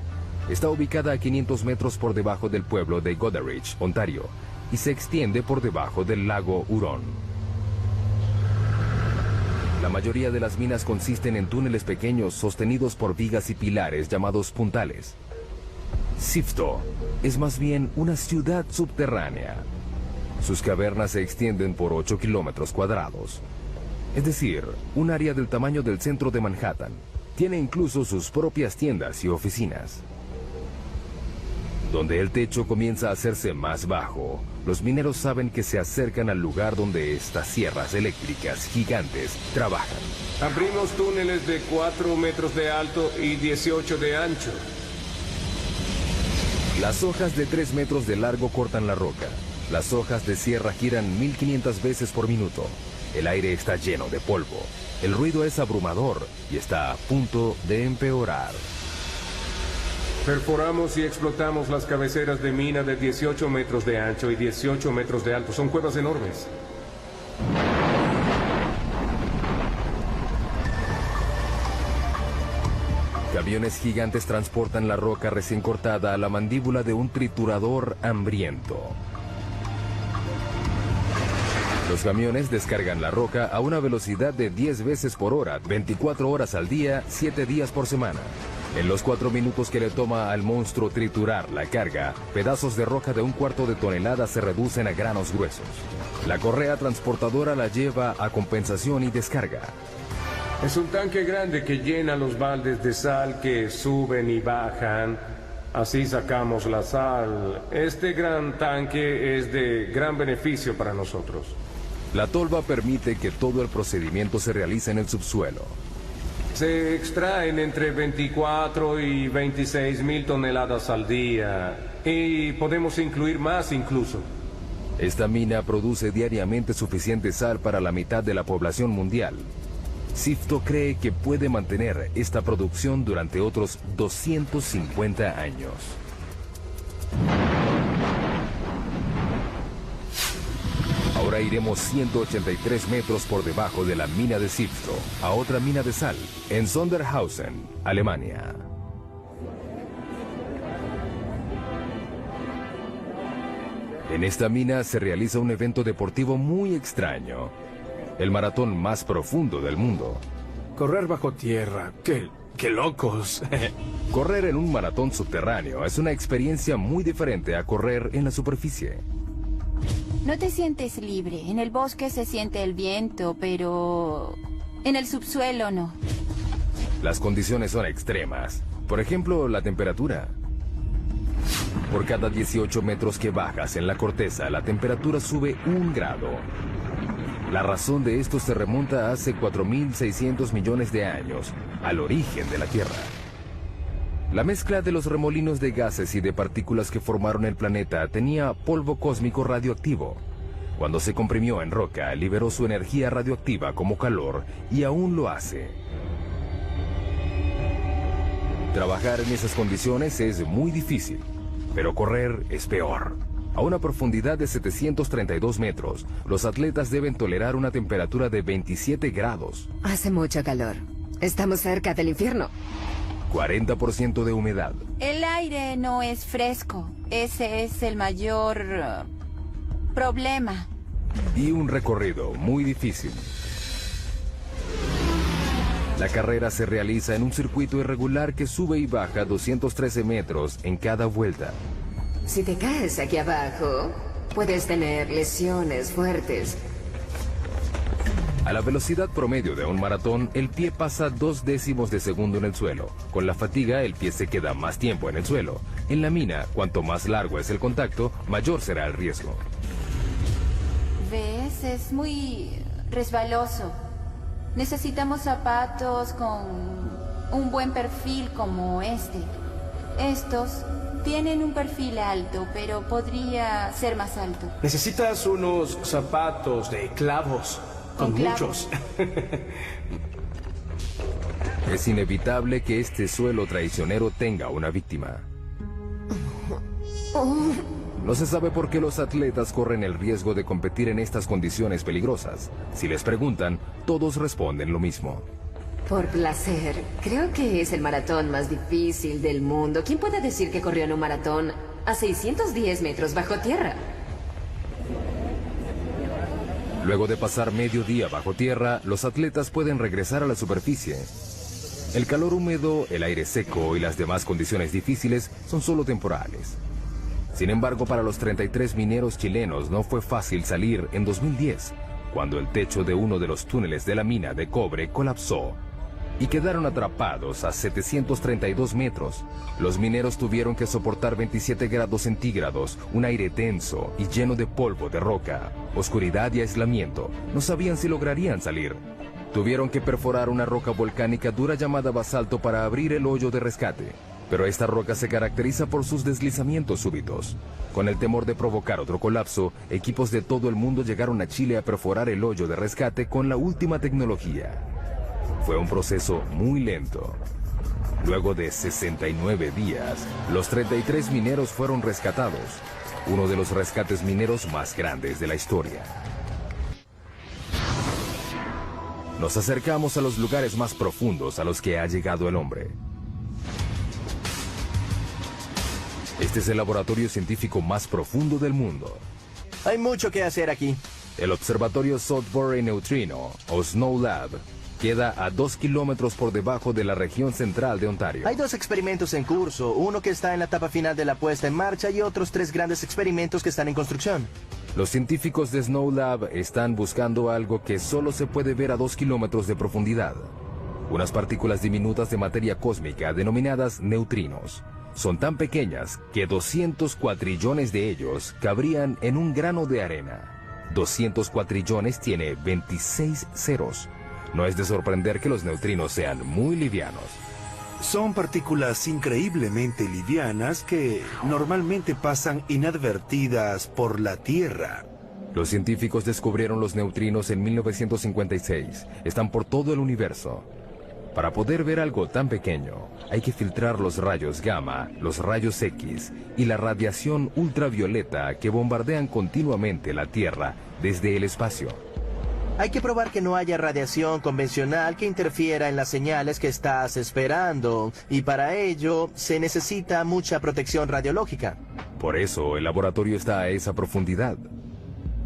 Está ubicada a 500 metros por debajo del pueblo de Goderich, Ontario, y se extiende por debajo del lago Huron. La mayoría de las minas consisten en túneles pequeños sostenidos por vigas y pilares llamados puntales. Sifto es más bien una ciudad subterránea. Sus cavernas se extienden por 8 kilómetros cuadrados. Es decir, un área del tamaño del centro de Manhattan. Tiene incluso sus propias tiendas y oficinas. Donde el techo comienza a hacerse más bajo, los mineros saben que se acercan al lugar donde estas sierras eléctricas gigantes trabajan. Abrimos túneles de 4 metros de alto y 18 de ancho. Las hojas de 3 metros de largo cortan la roca. Las hojas de sierra giran 1500 veces por minuto. El aire está lleno de polvo. El ruido es abrumador y está a punto de empeorar. Perforamos y explotamos las cabeceras de mina de 18 metros de ancho y 18 metros de alto. Son cuevas enormes. Camiones gigantes transportan la roca recién cortada a la mandíbula de un triturador hambriento. Los camiones descargan la roca a una velocidad de 10 veces por hora, 24 horas al día, 7 días por semana. En los 4 minutos que le toma al monstruo triturar la carga, pedazos de roca de 1/4 de tonelada se reducen a granos gruesos. La correa transportadora la lleva a compensación y descarga. Es un tanque grande que llena los baldes de sal que suben y bajan. Así sacamos la sal. Este gran tanque es de gran beneficio para nosotros. La tolva permite que todo el procedimiento se realice en el subsuelo. Se extraen entre 24 y 26 mil toneladas al día. Y podemos incluir más incluso. Esta mina produce diariamente suficiente sal para la mitad de la población mundial. Sifto cree que puede mantener esta producción durante otros 250 años. Ahora iremos 183 metros por debajo de la mina de Sifto, a otra mina de sal, en Sondershausen, Alemania. En esta mina se realiza un evento deportivo muy extraño. El maratón más profundo del mundo. Correr bajo tierra, ¡qué locos! Correr en un maratón subterráneo es una experiencia muy diferente a correr en la superficie. No te sientes libre. En el bosque se siente el viento, pero en el subsuelo no. Las condiciones son extremas. Por ejemplo, la temperatura. Por cada 18 metros que bajas en la corteza, la temperatura sube 1 grado. La razón de esto se remonta a hace 4.600 millones de años, al origen de la Tierra. La mezcla de los remolinos de gases y de partículas que formaron el planeta tenía polvo cósmico radioactivo. Cuando se comprimió en roca, liberó su energía radioactiva como calor y aún lo hace. Trabajar en esas condiciones es muy difícil, pero correr es peor. A una profundidad de 732 metros, los atletas deben tolerar una temperatura de 27 grados. Hace mucho calor. Estamos cerca del infierno. 40% de humedad. El aire no es fresco. Ese es el mayor problema. Y un recorrido muy difícil. La carrera se realiza en un circuito irregular que sube y baja 213 metros en cada vuelta. Si te caes aquí abajo, puedes tener lesiones fuertes. A la velocidad promedio de un maratón, el pie pasa 0.2 de segundo en el suelo. Con la fatiga, el pie se queda más tiempo en el suelo. En la mina, cuanto más largo es el contacto, mayor será el riesgo. ¿Ves? Es muy resbaloso. Necesitamos zapatos con un buen perfil como este. Estos tienen un perfil alto, pero podría ser más alto. Necesitas unos zapatos de clavos, con muchos. Es inevitable que este suelo traicionero tenga una víctima. No se sabe por qué los atletas corren el riesgo de competir en estas condiciones peligrosas. Si les preguntan, todos responden lo mismo. Por placer. Creo que es el maratón más difícil del mundo. ¿Quién puede decir que corrió en un maratón a 610 metros bajo tierra? Luego de pasar medio día bajo tierra, los atletas pueden regresar a la superficie. El calor húmedo, el aire seco y las demás condiciones difíciles son solo temporales. Sin embargo, para los 33 mineros chilenos no fue fácil salir en 2010, cuando el techo de uno de los túneles de la mina de cobre colapsó y quedaron atrapados a 732 metros. Los mineros tuvieron que soportar 27 grados centígrados, un aire denso y lleno de polvo de roca, oscuridad y aislamiento. No sabían si lograrían salir. Tuvieron que perforar una roca volcánica dura llamada basalto para abrir el hoyo de rescate. Pero esta roca se caracteriza por sus deslizamientos súbitos. Con el temor de provocar otro colapso, equipos de todo el mundo llegaron a Chile a perforar el hoyo de rescate con la última tecnología. Fue un proceso muy lento. Luego de 69 días, los 33 mineros fueron rescatados, uno de los rescates mineros más grandes de la historia. Nos acercamos a los lugares más profundos a los que ha llegado el hombre. Este es el laboratorio científico más profundo del mundo. Hay mucho que hacer aquí. El observatorio Sudbury Neutrino, o Snow Lab, queda a 2 kilómetros por debajo de la región central de Ontario. Hay 2 experimentos en curso, uno que está en la etapa final de la puesta en marcha y otros 3 grandes experimentos que están en construcción. Los científicos de Snow Lab están buscando algo que solo se puede ver a 2 kilómetros de profundidad. Unas partículas diminutas de materia cósmica denominadas neutrinos. Son tan pequeñas que 200 cuatrillones de ellos cabrían en un grano de arena. 200 cuatrillones tiene 26 ceros. No es de sorprender que los neutrinos sean muy livianos. Son partículas increíblemente livianas que normalmente pasan inadvertidas por la Tierra. Los científicos descubrieron los neutrinos en 1956. Están por todo el universo. Para poder ver algo tan pequeño, hay que filtrar los rayos gamma, los rayos X y la radiación ultravioleta que bombardean continuamente la Tierra desde el espacio. Hay que probar que no haya radiación convencional que interfiera en las señales que estás esperando, y para ello se necesita mucha protección radiológica. Por eso el laboratorio está a esa profundidad.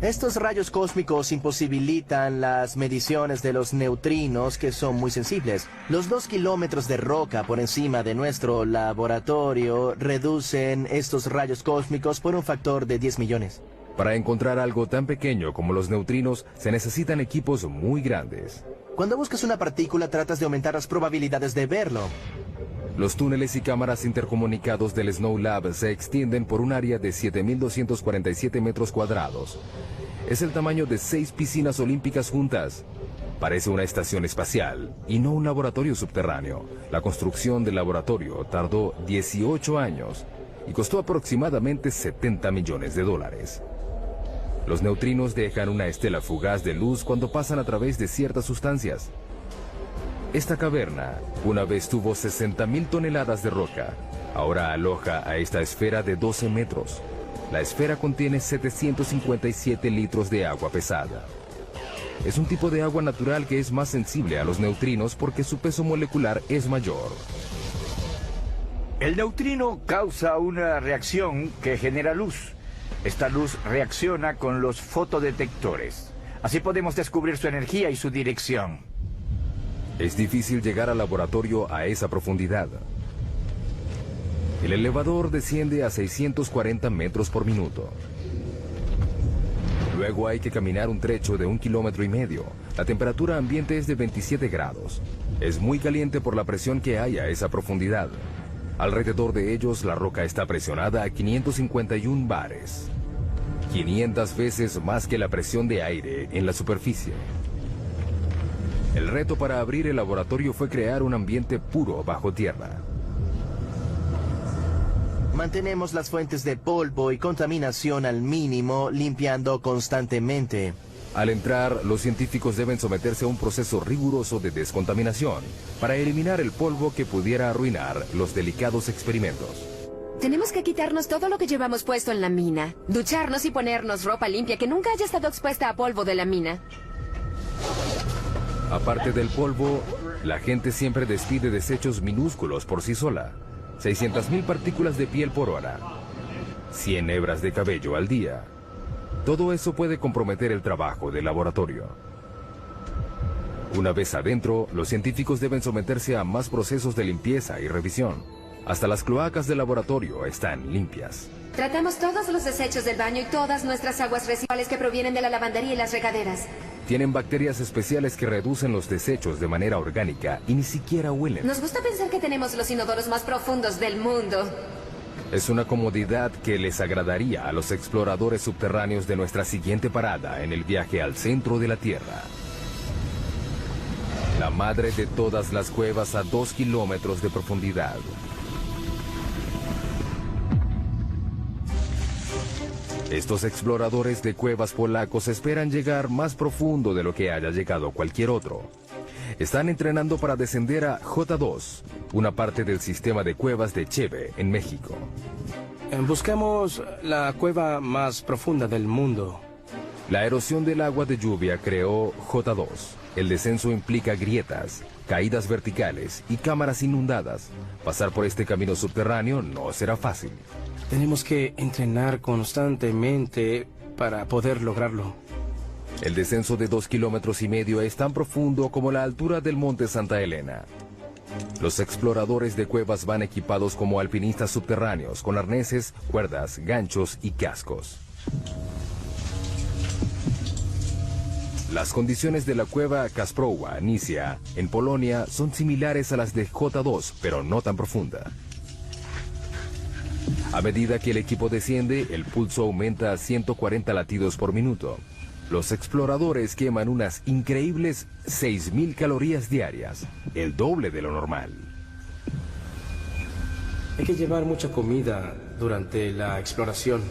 Estos rayos cósmicos imposibilitan las mediciones de los neutrinos, que son muy sensibles. Los 2 kilómetros de roca por encima de nuestro laboratorio reducen estos rayos cósmicos por un factor de 10 millones. Para encontrar algo tan pequeño como los neutrinos, se necesitan equipos muy grandes. Cuando buscas una partícula, tratas de aumentar las probabilidades de verlo. Los túneles y cámaras intercomunicados del Snow Lab se extienden por un área de 7.247 metros cuadrados. Es el tamaño de 6 piscinas olímpicas juntas. Parece una estación espacial y no un laboratorio subterráneo. La construcción del laboratorio tardó 18 años y costó aproximadamente $70 millones. Los neutrinos dejan una estela fugaz de luz cuando pasan a través de ciertas sustancias. Esta caverna una vez tuvo 60.000 toneladas de roca. Ahora aloja a esta esfera de 12 metros. La esfera contiene 757 litros de agua pesada. Es un tipo de agua natural que es más sensible a los neutrinos porque su peso molecular es mayor. El neutrino causa una reacción que genera luz. Esta luz reacciona con los fotodetectores. Así podemos descubrir su energía y su dirección. Es difícil llegar al laboratorio a esa profundidad. El elevador desciende a 640 metros por minuto. Luego hay que caminar un trecho de 1,5 kilómetros. La temperatura ambiente es de 27 grados. Es muy caliente por la presión que hay a esa profundidad. Alrededor de ellos, la roca está presionada a 551 bares. 500 veces más que la presión de aire en la superficie. El reto para abrir el laboratorio fue crear un ambiente puro bajo tierra. Mantenemos las fuentes de polvo y contaminación al mínimo, limpiando constantemente. Al entrar, los científicos deben someterse a un proceso riguroso de descontaminación para eliminar el polvo que pudiera arruinar los delicados experimentos. Tenemos que quitarnos todo lo que llevamos puesto en la mina. Ducharnos y ponernos ropa limpia que nunca haya estado expuesta a polvo de la mina. Aparte del polvo, la gente siempre despide desechos minúsculos por sí sola. 600.000 partículas de piel por hora. 100 hebras de cabello al día. Todo eso puede comprometer el trabajo del laboratorio. Una vez adentro, los científicos deben someterse a más procesos de limpieza y revisión. Hasta las cloacas del laboratorio están limpias. Tratamos todos los desechos del baño y todas nuestras aguas residuales que provienen de la lavandería y las regaderas. Tienen bacterias especiales que reducen los desechos de manera orgánica y ni siquiera huelen. Nos gusta pensar que tenemos los inodoros más profundos del mundo. Es una comodidad que les agradaría a los exploradores subterráneos de nuestra siguiente parada en el viaje al centro de la Tierra. La madre de todas las cuevas a 2 kilómetros de profundidad. Estos exploradores de cuevas polacos esperan llegar más profundo de lo que haya llegado cualquier otro. Están entrenando para descender a J2, una parte del sistema de cuevas de Cheve, en México. Buscamos la cueva más profunda del mundo. La erosión del agua de lluvia creó J2. El descenso implica grietas, caídas verticales y cámaras inundadas. Pasar por este camino subterráneo no será fácil. Tenemos que entrenar constantemente para poder lograrlo. El descenso de 2,5 kilómetros es tan profundo como la altura del monte Santa Elena. Los exploradores de cuevas van equipados como alpinistas subterráneos, con arneses, cuerdas, ganchos y cascos. Las condiciones de la cueva Kasprowa Nisia, en Polonia, son similares a las de J2, pero no tan profunda. A medida que el equipo desciende, el pulso aumenta a 140 latidos por minuto. Los exploradores queman unas increíbles 6.000 calorías diarias, el doble de lo normal. Hay que llevar mucha comida durante la exploración.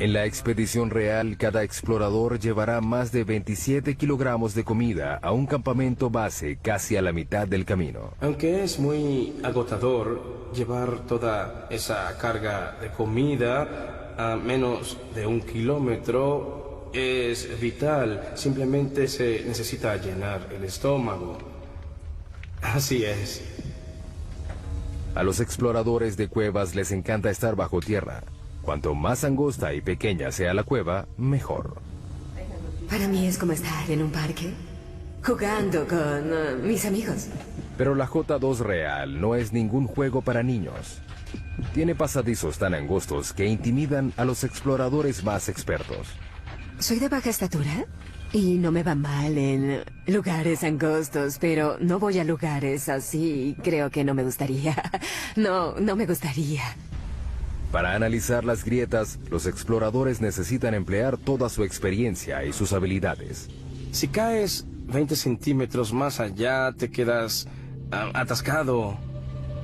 En la expedición real, cada explorador llevará más de 27 kilogramos de comida a un campamento base casi a la mitad del camino. Aunque es muy agotador llevar toda esa carga de comida a menos de 1 kilómetro, es vital. Simplemente se necesita llenar el estómago. Así es. A los exploradores de cuevas les encanta estar bajo tierra. Cuanto más angosta y pequeña sea la cueva, mejor. Para mí es como estar en un parque, jugando con mis amigos. Pero la J2 real no es ningún juego para niños. Tiene pasadizos tan angostos que intimidan a los exploradores más expertos. Soy de baja estatura y no me va mal en lugares angostos, pero no voy a lugares así. Creo que no me gustaría. No me gustaría. Para analizar las grietas, los exploradores necesitan emplear toda su experiencia y sus habilidades. Si caes 20 centímetros más allá, te quedas atascado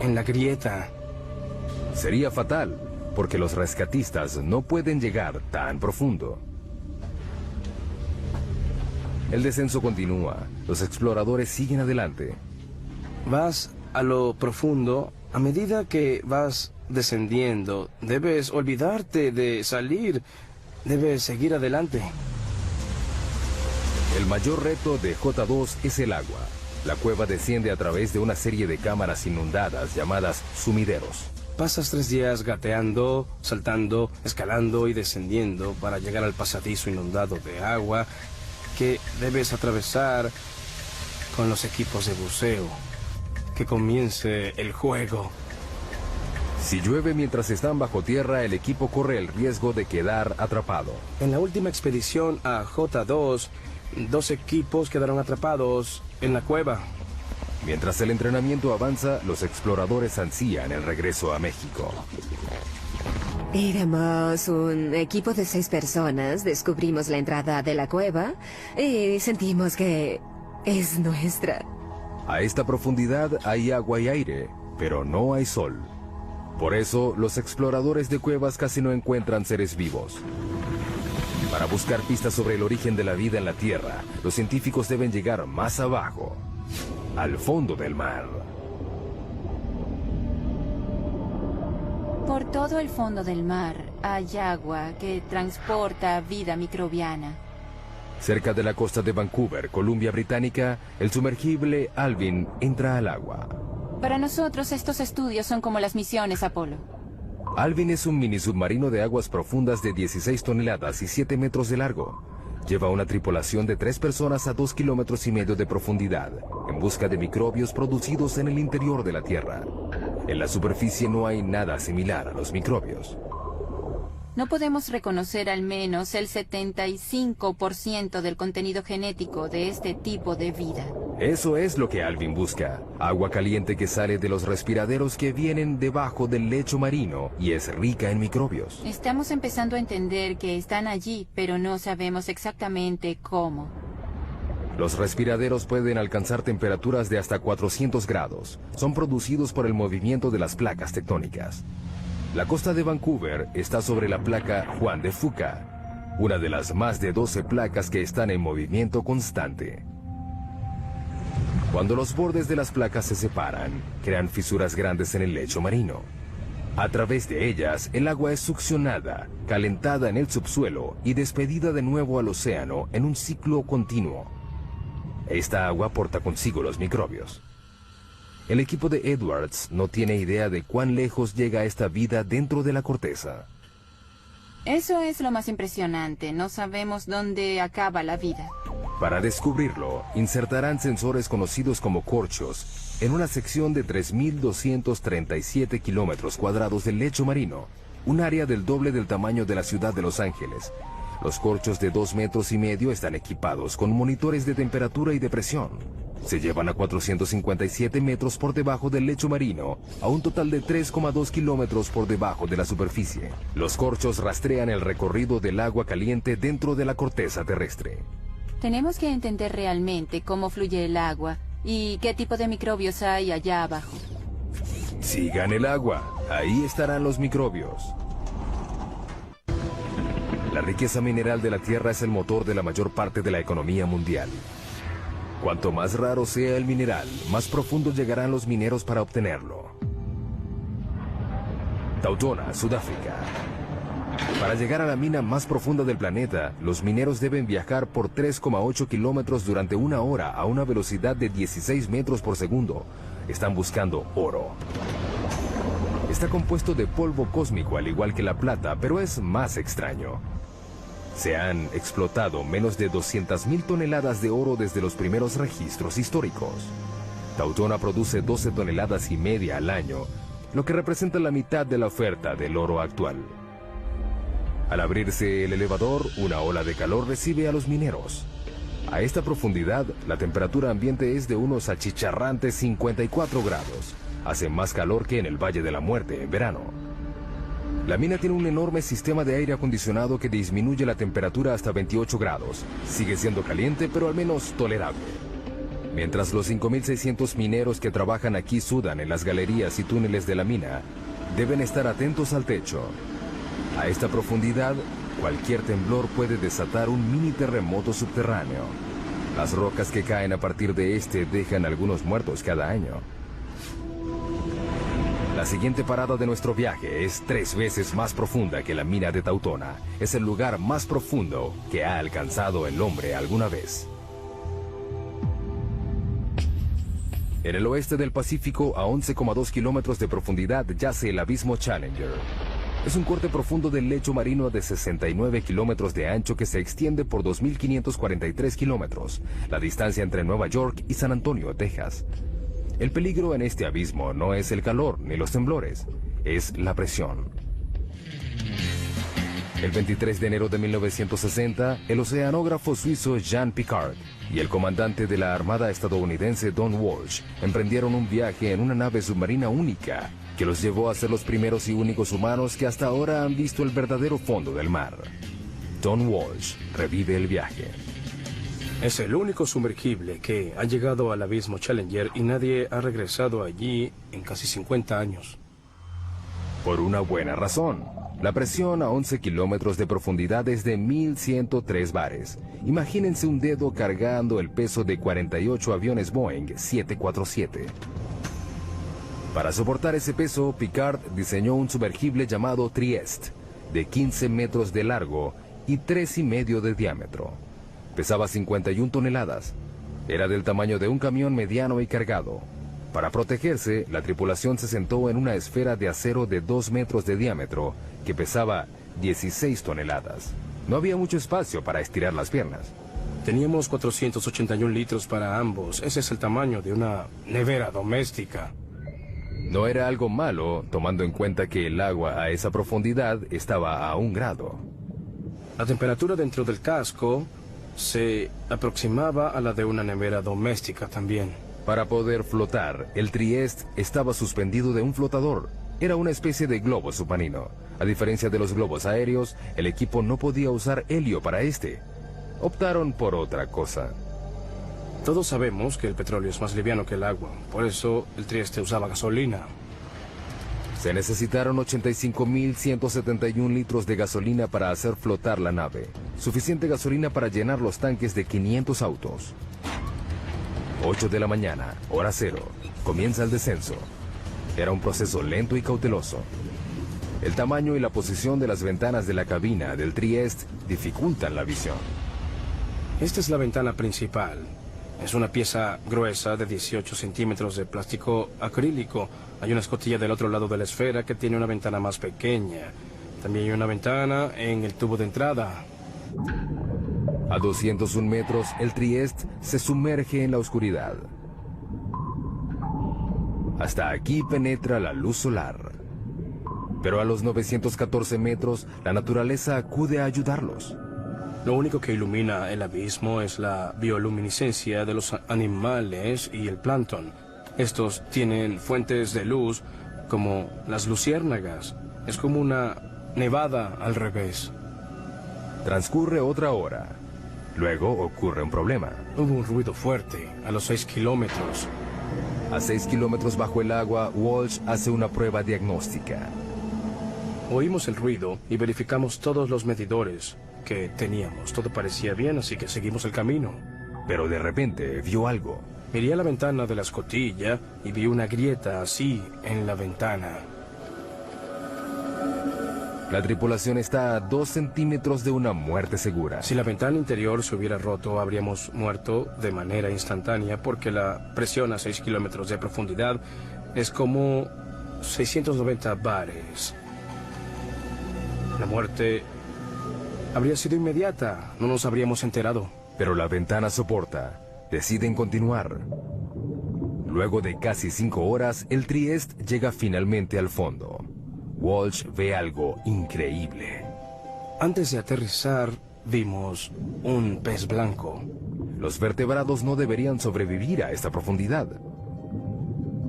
en la grieta. Sería fatal, porque los rescatistas no pueden llegar tan profundo. El descenso continúa. Los exploradores siguen adelante. Vas a lo profundo. A medida que vas descendiendo, debes olvidarte de salir. Debes seguir adelante. El mayor reto de J2 es el agua. La cueva desciende a través de una serie de cámaras inundadas llamadas sumideros. Pasas 3 días gateando, saltando, escalando y descendiendo para llegar al pasadizo inundado de agua que debes atravesar con los equipos de buceo. Que comience el juego. Si llueve mientras están bajo tierra, el equipo corre el riesgo de quedar atrapado. En la última expedición a J2, 2 equipos quedaron atrapados en la cueva. Mientras el entrenamiento avanza, los exploradores ansían el regreso a México. Éramos un equipo de 6 personas, descubrimos la entrada de la cueva y sentimos que es nuestra. A esta profundidad hay agua y aire, pero no hay sol. Por eso, los exploradores de cuevas casi no encuentran seres vivos. Para buscar pistas sobre el origen de la vida en la Tierra, los científicos deben llegar más abajo, al fondo del mar. Por todo el fondo del mar hay agua que transporta vida microbiana. Cerca de la costa de Vancouver, Columbia Británica, el sumergible Alvin entra al agua. Para nosotros estos estudios son como las misiones Apolo. Alvin es un mini submarino de aguas profundas de 16 toneladas y 7 metros de largo. lleva una tripulación de 3 personas a 2,5 kilómetros de profundidad, en busca de microbios producidos en el interior de la Tierra. En la superficie no hay nada similar a los microbios. No podemos reconocer al menos el 75% del contenido genético de este tipo de vida. Eso es lo que Alvin busca. Agua caliente que sale de los respiraderos que vienen debajo del lecho marino y es rica en microbios. Estamos empezando a entender que están allí, pero no sabemos exactamente cómo. Los respiraderos pueden alcanzar temperaturas de hasta 400 grados. Son producidos por el movimiento de las placas tectónicas. La costa de Vancouver está sobre la placa Juan de Fuca, una de las más de 12 placas que están en movimiento constante. Cuando los bordes de las placas se separan, crean fisuras grandes en el lecho marino. A través de ellas, el agua es succionada, calentada en el subsuelo y despedida de nuevo al océano en un ciclo continuo. Esta agua porta consigo los microbios. El equipo de Edwards no tiene idea de cuán lejos llega esta vida dentro de la corteza. Eso es lo más impresionante. No sabemos dónde acaba la vida. Para descubrirlo, insertarán sensores conocidos como corchos en una sección de 3.237 kilómetros cuadrados del lecho marino, un área del doble del tamaño de la ciudad de Los Ángeles. Los corchos de 2,5 metros están equipados con monitores de temperatura y de presión. Se llevan a 457 metros por debajo del lecho marino, a un total de 3,2 kilómetros por debajo de la superficie. Los corchos rastrean el recorrido del agua caliente dentro de la corteza terrestre. Tenemos que entender realmente cómo fluye el agua y qué tipo de microbios hay allá abajo. Sigan el agua, ahí estarán los microbios. La riqueza mineral de la Tierra es el motor de la mayor parte de la economía mundial. Cuanto más raro sea el mineral, más profundo llegarán los mineros para obtenerlo. Tautona, Sudáfrica. Para llegar a la mina más profunda del planeta, los mineros deben viajar por 3,8 kilómetros durante 1 hora a una velocidad de 16 metros por segundo. Están buscando oro. Está compuesto de polvo cósmico al igual que la plata, pero es más extraño. Se han explotado menos de 200,000 toneladas de oro desde los primeros registros históricos. Tautona produce 12,5 toneladas al año, lo que representa la mitad de la oferta del oro actual. Al abrirse el elevador, una ola de calor recibe a los mineros. A esta profundidad, la temperatura ambiente es de unos achicharrantes 54 grados. Hace más calor que en el Valle de la Muerte en verano. La mina tiene un enorme sistema de aire acondicionado que disminuye la temperatura hasta 28 grados. Sigue siendo caliente, pero al menos tolerable. Mientras los 5.600 mineros que trabajan aquí sudan en las galerías y túneles de la mina, deben estar atentos al techo. A esta profundidad, cualquier temblor puede desatar un mini terremoto subterráneo. Las rocas que caen a partir de este dejan algunos muertos cada año. La siguiente parada de nuestro viaje es 3 veces más profunda que la mina de Tautona. Es el lugar más profundo que ha alcanzado el hombre alguna vez. En el oeste del Pacífico, a 11,2 kilómetros de profundidad, yace el abismo Challenger. Es un corte profundo del lecho marino de 69 kilómetros de ancho que se extiende por 2.543 kilómetros, la distancia entre Nueva York y San Antonio, Texas. El peligro en este abismo no es el calor ni los temblores, es la presión. El 23 de enero de 1960, el oceanógrafo suizo Jean Piccard y el comandante de la Armada estadounidense Don Walsh emprendieron un viaje en una nave submarina única que los llevó a ser los primeros y únicos humanos que hasta ahora han visto el verdadero fondo del mar. Don Walsh revive el viaje. Es el único sumergible que ha llegado al abismo Challenger y nadie ha regresado allí en casi 50 años. Por una buena razón. La presión a 11 kilómetros de profundidad es de 1.103 bares. Imagínense un dedo cargando el peso de 48 aviones Boeing 747. Para soportar ese peso, Piccard diseñó un sumergible llamado Trieste, de 15 metros de largo y 3,5 de diámetro. Pesaba 51 toneladas. Era del tamaño de un camión mediano y cargado. Para protegerse, la tripulación se sentó en una esfera de acero de 2 metros de diámetro que pesaba 16 toneladas. No había mucho espacio para estirar las piernas. Teníamos 481 litros para ambos. Ese es el tamaño de una nevera doméstica. No era algo malo, tomando en cuenta que el agua a esa profundidad estaba a 1 grado. La temperatura dentro del casco se aproximaba a la de una nevera doméstica también. Para poder flotar, el Trieste estaba suspendido de un flotador. Era una especie de globo submarino. A diferencia de los globos aéreos, el equipo no podía usar helio para este. Optaron por otra cosa. Todos sabemos que el petróleo es más liviano que el agua. Por eso el Trieste usaba gasolina. Se necesitaron 85.171 litros de gasolina para hacer flotar la nave. Suficiente gasolina para llenar los tanques de 500 autos. 8 de la mañana, hora cero. Comienza el descenso. Era un proceso lento y cauteloso. El tamaño y la posición de las ventanas de la cabina del Trieste dificultan la visión. Esta es la ventana principal. Es una pieza gruesa de 18 centímetros de plástico acrílico. Hay una escotilla del otro lado de la esfera que tiene una ventana más pequeña. También hay una ventana en el tubo de entrada. A 201 metros, el Trieste se sumerge en la oscuridad. Hasta aquí penetra la luz solar. Pero a los 914 metros, la naturaleza acude a ayudarlos. Lo único que ilumina el abismo es la bioluminiscencia de los animales y el plancton. Estos tienen fuentes de luz como las luciérnagas. Es como una nevada al revés. Transcurre otra hora. Luego ocurre un problema. Hubo un ruido fuerte a los 6 kilómetros. A 6 kilómetros bajo el agua, Walsh hace una prueba diagnóstica. Oímos el ruido y verificamos todos los medidores que teníamos. Todo parecía bien, así que seguimos el camino. Pero de repente vio algo. Miré a la ventana de la escotilla y vi una grieta así en la ventana. La tripulación está a 2 centímetros de una muerte segura. Si la ventana interior se hubiera roto, habríamos muerto de manera instantánea porque la presión a 6 kilómetros de profundidad es como 690 bares. La muerte habría sido inmediata, no nos habríamos enterado. Pero la ventana soporta. Deciden continuar. Luego de casi 5 horas, el Trieste llega finalmente al fondo. Walsh ve algo increíble. Antes de aterrizar, vimos un pez blanco. Los vertebrados no deberían sobrevivir a esta profundidad.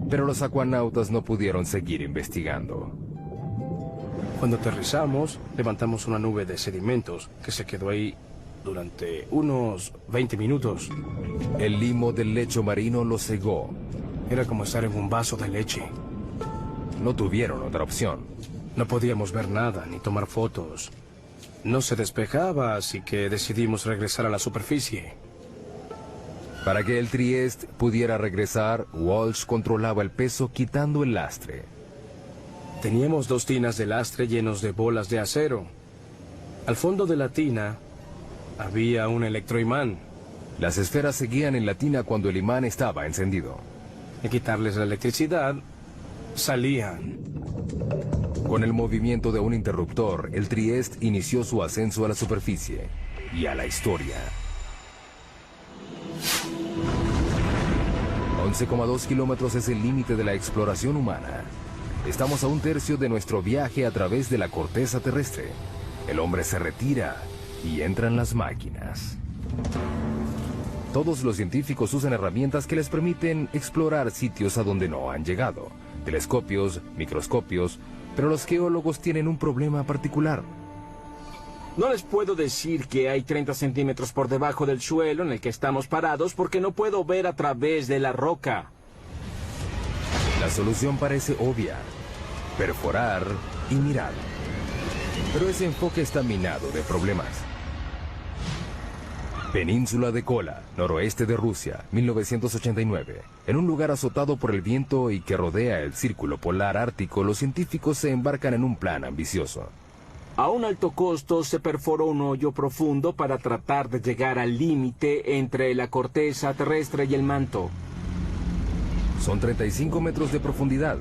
Pero los acuanautas no pudieron seguir investigando. Cuando aterrizamos, levantamos una nube de sedimentos que se quedó ahí durante unos 20 minutos. El limo del lecho marino lo cegó. Era como estar en un vaso de leche. No tuvieron otra opción. No podíamos ver nada ni tomar fotos. No se despejaba, así que decidimos regresar a la superficie. Para que el Trieste pudiera regresar, Walsh controlaba el peso quitando el lastre. Teníamos 2 tinas de lastre llenos de bolas de acero. Al fondo de la tina había un electroimán. Las esferas seguían en la tina cuando el imán estaba encendido. Al quitarles la electricidad, salían. Con el movimiento de un interruptor, el Trieste inició su ascenso a la superficie y a la historia. 11,2 kilómetros es el límite de la exploración humana. Estamos a 1/3 de nuestro viaje a través de la corteza terrestre. El hombre se retira y entran las máquinas. Todos los científicos usan herramientas que les permiten explorar sitios a donde no han llegado. Telescopios, microscopios, pero los geólogos tienen un problema particular. No les puedo decir que hay 30 centímetros por debajo del suelo en el que estamos parados porque no puedo ver a través de la roca. La solución parece obvia: perforar y mirar. Pero ese enfoque está minado de problemas. Península de Kola, noroeste de Rusia, 1989. En un lugar azotado por el viento y que rodea el círculo polar ártico, los científicos se embarcan en un plan ambicioso. A un alto costo se perforó un hoyo profundo para tratar de llegar al límite entre la corteza terrestre y el manto. Son 35 metros de profundidad.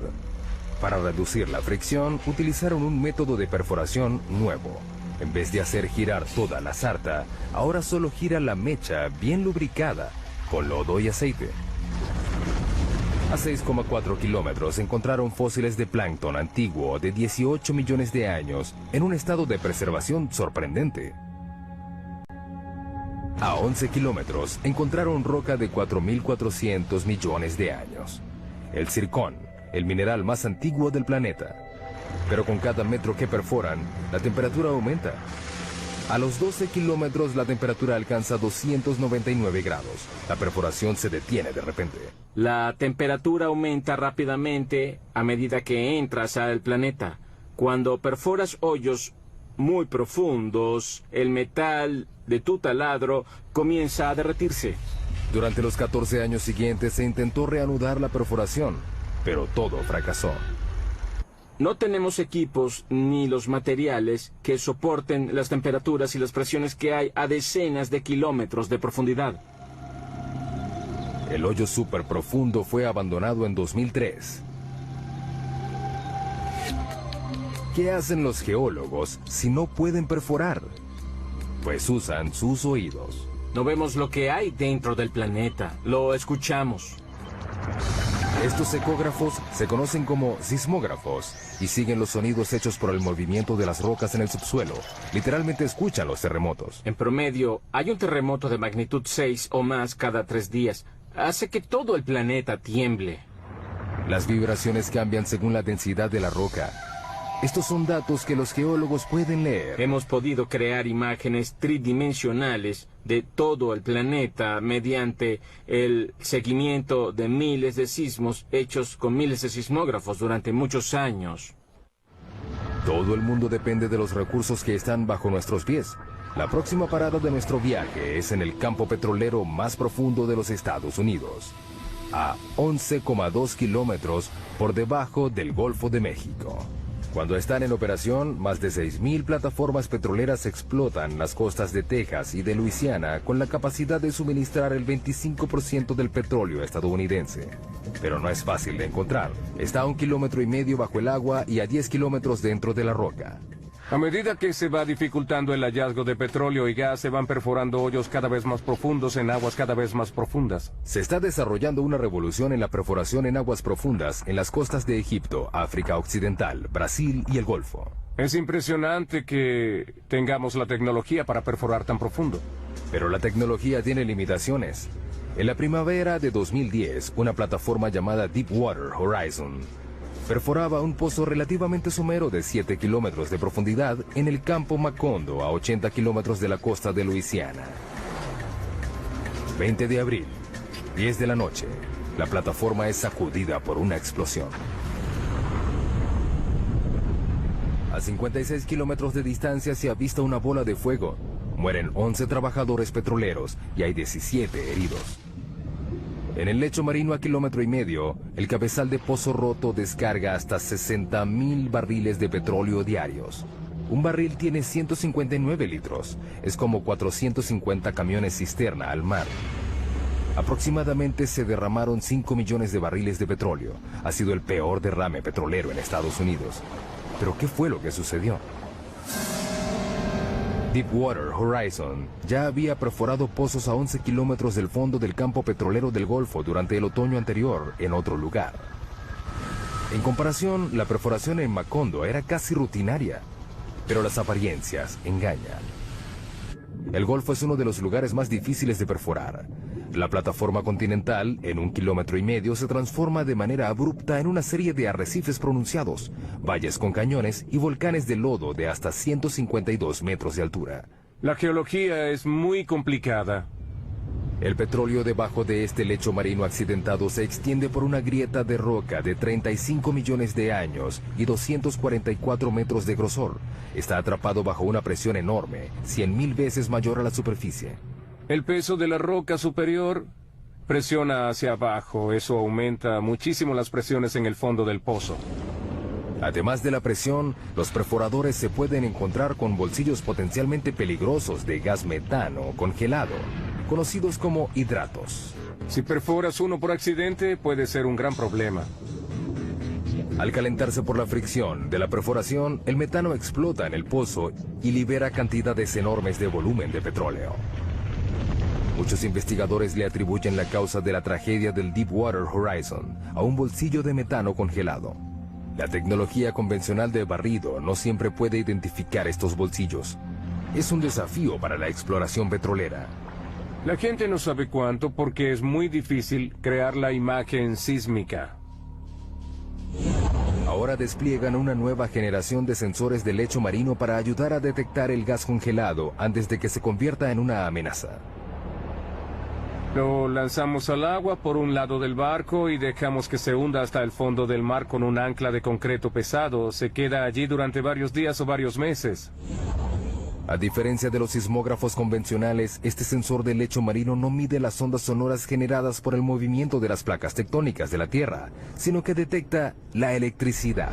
Para reducir la fricción, utilizaron un método de perforación nuevo. En vez de hacer girar toda la sarta, ahora solo gira la mecha bien lubricada, con lodo y aceite. A 6,4 kilómetros encontraron fósiles de plancton antiguo de 18 millones de años en un estado de preservación sorprendente. A 11 kilómetros encontraron roca de 4.400 millones de años. El zircón, el mineral más antiguo del planeta. Pero con cada metro que perforan, la temperatura aumenta. A los 12 kilómetros la temperatura alcanza 299 grados. La perforación se detiene de repente. La temperatura aumenta rápidamente a medida que entras al planeta. Cuando perforas hoyos muy profundos, el metal de tu taladro comienza a derretirse. Durante los 14 años siguientes se intentó reanudar la perforación, pero todo fracasó. No tenemos equipos ni los materiales que soporten las temperaturas y las presiones que hay a decenas de kilómetros de profundidad. El hoyo súper profundo fue abandonado en 2003. ¿Qué hacen los geólogos si no pueden perforar? Pues usan sus oídos. No vemos lo que hay dentro del planeta, lo escuchamos. Estos ecógrafos se conocen como sismógrafos y siguen los sonidos hechos por el movimiento de las rocas en el subsuelo. Literalmente escuchan los terremotos. En promedio, hay un terremoto de magnitud 6 o más cada 3 días. Hace que todo el planeta tiemble. Las vibraciones cambian según la densidad de la roca. Estos son datos que los geólogos pueden leer. Hemos podido crear imágenes tridimensionales de todo el planeta mediante el seguimiento de miles de sismos hechos con miles de sismógrafos durante muchos años. Todo el mundo depende de los recursos que están bajo nuestros pies. La próxima parada de nuestro viaje es en el campo petrolero más profundo de los Estados Unidos, a 11,2 kilómetros por debajo del Golfo de México. Cuando están en operación, más de 6.000 plataformas petroleras explotan las costas de Texas y de Luisiana con la capacidad de suministrar el 25% del petróleo estadounidense. Pero no es fácil de encontrar. Está a 1,5 kilómetros bajo el agua y a 10 kilómetros dentro de la roca. A medida que se va dificultando el hallazgo de petróleo y gas, se van perforando hoyos cada vez más profundos en aguas cada vez más profundas. Se está desarrollando una revolución en la perforación en aguas profundas en las costas de Egipto, África Occidental, Brasil y el Golfo. Es impresionante que tengamos la tecnología para perforar tan profundo. Pero la tecnología tiene limitaciones. En la primavera de 2010, una plataforma llamada Deepwater Horizon perforaba un pozo relativamente somero de 7 kilómetros de profundidad en el campo Macondo, a 80 kilómetros de la costa de Luisiana. 20 de abril, 10 de la noche, la plataforma es sacudida por una explosión. A 56 kilómetros de distancia se avista una bola de fuego. Mueren 11 trabajadores petroleros y hay 17 heridos. En el lecho marino a 1,5 kilómetros, el cabezal de pozo roto descarga hasta 60.000 barriles de petróleo diarios. Un barril tiene 159 litros. Es como 450 camiones cisterna al mar. Aproximadamente se derramaron 5 millones de barriles de petróleo. Ha sido el peor derrame petrolero en Estados Unidos. ¿Pero qué fue lo que sucedió? Deepwater Horizon ya había perforado pozos a 11 kilómetros del fondo del campo petrolero del Golfo durante el otoño anterior en otro lugar. En comparación, la perforación en Macondo era casi rutinaria, pero las apariencias engañan. El Golfo es uno de los lugares más difíciles de perforar. La plataforma continental, en 1,5 kilómetros, se transforma de manera abrupta en una serie de arrecifes pronunciados, valles con cañones y volcanes de lodo de hasta 152 metros de altura. La geología es muy complicada. El petróleo debajo de este lecho marino accidentado se extiende por una grieta de roca de 35 millones de años y 244 metros de grosor. Está atrapado bajo una presión enorme, 100.000 veces mayor a la superficie. El peso de la roca superior presiona hacia abajo. Eso aumenta muchísimo las presiones en el fondo del pozo. Además de la presión, los perforadores se pueden encontrar con bolsillos potencialmente peligrosos de gas metano congelado, conocidos como hidratos. Si perforas uno por accidente, puede ser un gran problema. Al calentarse por la fricción de la perforación, el metano explota en el pozo y libera cantidades enormes de volumen de petróleo. Muchos investigadores le atribuyen la causa de la tragedia del Deepwater Horizon a un bolsillo de metano congelado. La tecnología convencional de barrido no siempre puede identificar estos bolsillos. Es un desafío para la exploración petrolera. La gente no sabe cuánto porque es muy difícil crear la imagen sísmica. Ahora despliegan una nueva generación de sensores de lecho marino para ayudar a detectar el gas congelado antes de que se convierta en una amenaza. Lo lanzamos al agua por un lado del barco y dejamos que se hunda hasta el fondo del mar con un ancla de concreto pesado. Se queda allí durante varios días o varios meses. A diferencia de los sismógrafos convencionales, este sensor de lecho marino no mide las ondas sonoras generadas por el movimiento de las placas tectónicas de la Tierra, sino que detecta la electricidad.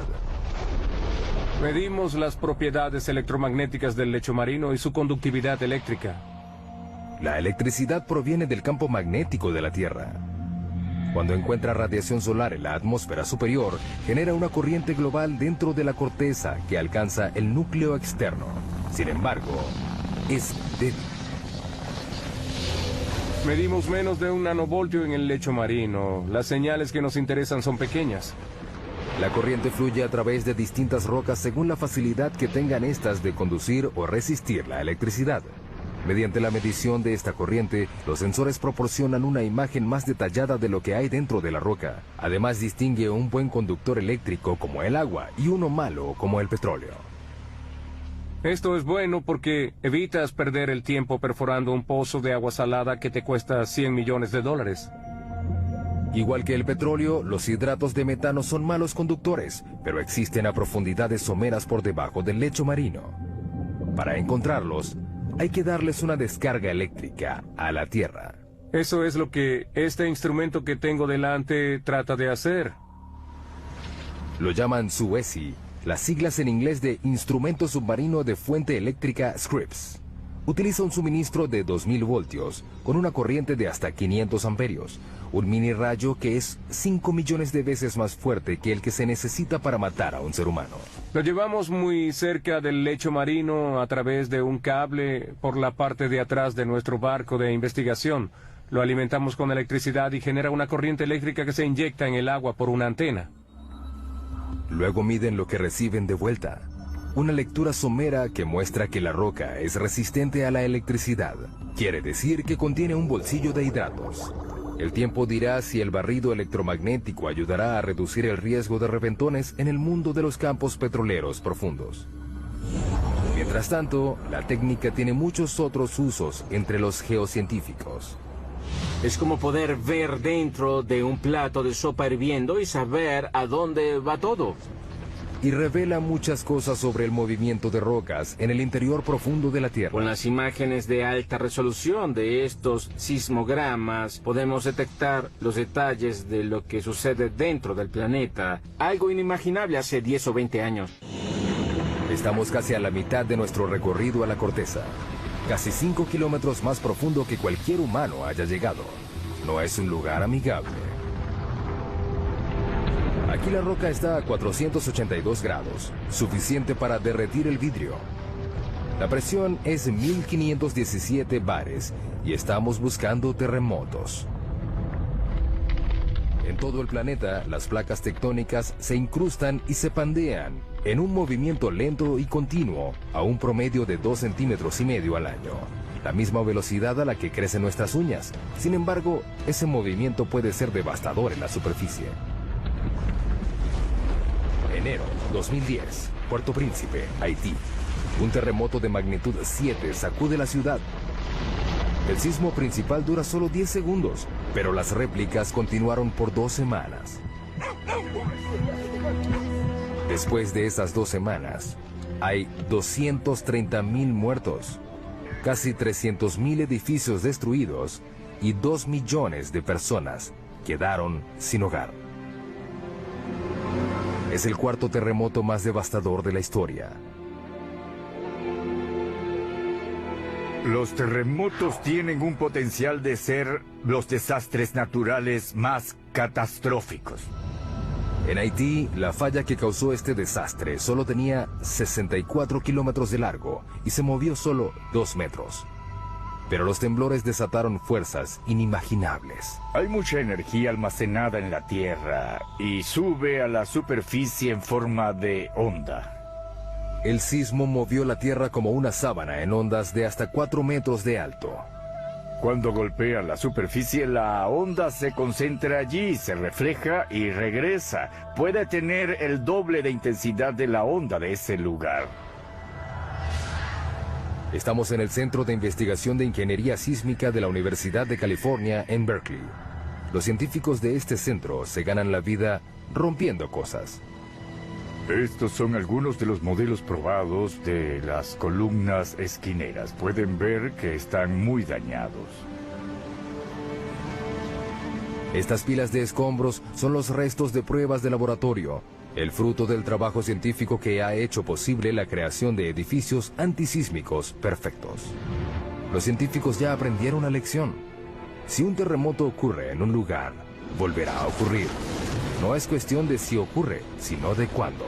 Medimos las propiedades electromagnéticas del lecho marino y su conductividad eléctrica. La electricidad proviene del campo magnético de la Tierra. Cuando encuentra radiación solar en la atmósfera superior, genera una corriente global dentro de la corteza que alcanza el núcleo externo. Sin embargo, es débil. Medimos menos de 1 nanovoltio en el lecho marino. Las señales que nos interesan son pequeñas. La corriente fluye a través de distintas rocas según la facilidad que tengan estas de conducir o resistir la electricidad. Mediante la medición de esta corriente, los sensores proporcionan una imagen más detallada de lo que hay dentro de la roca. Además, distingue un buen conductor eléctrico como el agua y uno malo como el petróleo. Esto es bueno porque evitas perder el tiempo perforando un pozo de agua salada que te cuesta $100 millones. Igual que el petróleo, los hidratos de metano son malos conductores, pero existen a profundidades someras por debajo del lecho marino. Para encontrarlos, hay que darles una descarga eléctrica a la Tierra. Eso es lo que este instrumento que tengo delante trata de hacer. Lo llaman SUESI, las siglas en inglés de Instrumento Submarino de Fuente Eléctrica Scripps. Utiliza un suministro de 2000 voltios con una corriente de hasta 500 amperios, un mini rayo que es 5 millones de veces más fuerte que el que se necesita para matar a un ser humano. Lo llevamos muy cerca del lecho marino a través de un cable por la parte de atrás de nuestro barco de investigación. Lo alimentamos con electricidad y genera una corriente eléctrica que se inyecta en el agua por una antena. Luego miden lo que reciben de vuelta. Una lectura somera que muestra que la roca es resistente a la electricidad. Quiere decir que contiene un bolsillo de hidratos. El tiempo dirá si el barrido electromagnético ayudará a reducir el riesgo de reventones en el mundo de los campos petroleros profundos. Mientras tanto, la técnica tiene muchos otros usos entre los geocientíficos. Es como poder ver dentro de un plato de sopa hirviendo y saber a dónde va todo. Y revela muchas cosas sobre el movimiento de rocas en el interior profundo de la Tierra. Con las imágenes de alta resolución de estos sismogramas, podemos detectar los detalles de lo que sucede dentro del planeta, algo inimaginable hace 10 o 20 años. Estamos casi a la mitad de nuestro recorrido a la corteza, casi 5 kilómetros más profundo que cualquier humano haya llegado. No es un lugar amigable. Aquí la roca está a 482 grados, suficiente para derretir el vidrio. La presión es 1517 bares y estamos buscando terremotos. En todo el planeta, las placas tectónicas se incrustan y se pandean en un movimiento lento y continuo a un promedio de 2,5 centímetros al año. La misma velocidad a la que crecen nuestras uñas. Sin embargo, ese movimiento puede ser devastador en la superficie. Enero 2010, Puerto Príncipe, Haití. Un terremoto de magnitud 7 sacude la ciudad. El sismo principal dura solo 10 segundos, pero las réplicas continuaron por 2 semanas. Después de esas 2 semanas, hay 230.000 muertos, casi 300.000 edificios destruidos y 2 millones de personas quedaron sin hogar. Es el cuarto terremoto más devastador de la historia. Los terremotos tienen un potencial de ser los desastres naturales más catastróficos. En Haití, la falla que causó este desastre solo tenía 64 kilómetros de largo y se movió solo 2 metros. Pero los temblores desataron fuerzas inimaginables. Hay mucha energía almacenada en la Tierra y sube a la superficie en forma de onda. El sismo movió la Tierra como una sábana en ondas de hasta 4 metros de alto. Cuando golpea la superficie, la onda se concentra allí, se refleja y regresa. Puede tener el doble de intensidad de la onda de ese lugar. Estamos en el Centro de Investigación de Ingeniería Sísmica de la Universidad de California en Berkeley. Los científicos de este centro se ganan la vida rompiendo cosas. Estos son algunos de los modelos probados de las columnas esquineras. Pueden ver que están muy dañados. Estas pilas de escombros son los restos de pruebas de laboratorio, el fruto del trabajo científico que ha hecho posible la creación de edificios antisísmicos perfectos. Los científicos ya aprendieron la lección. Si un terremoto ocurre en un lugar, volverá a ocurrir. No es cuestión de si ocurre, sino de cuándo.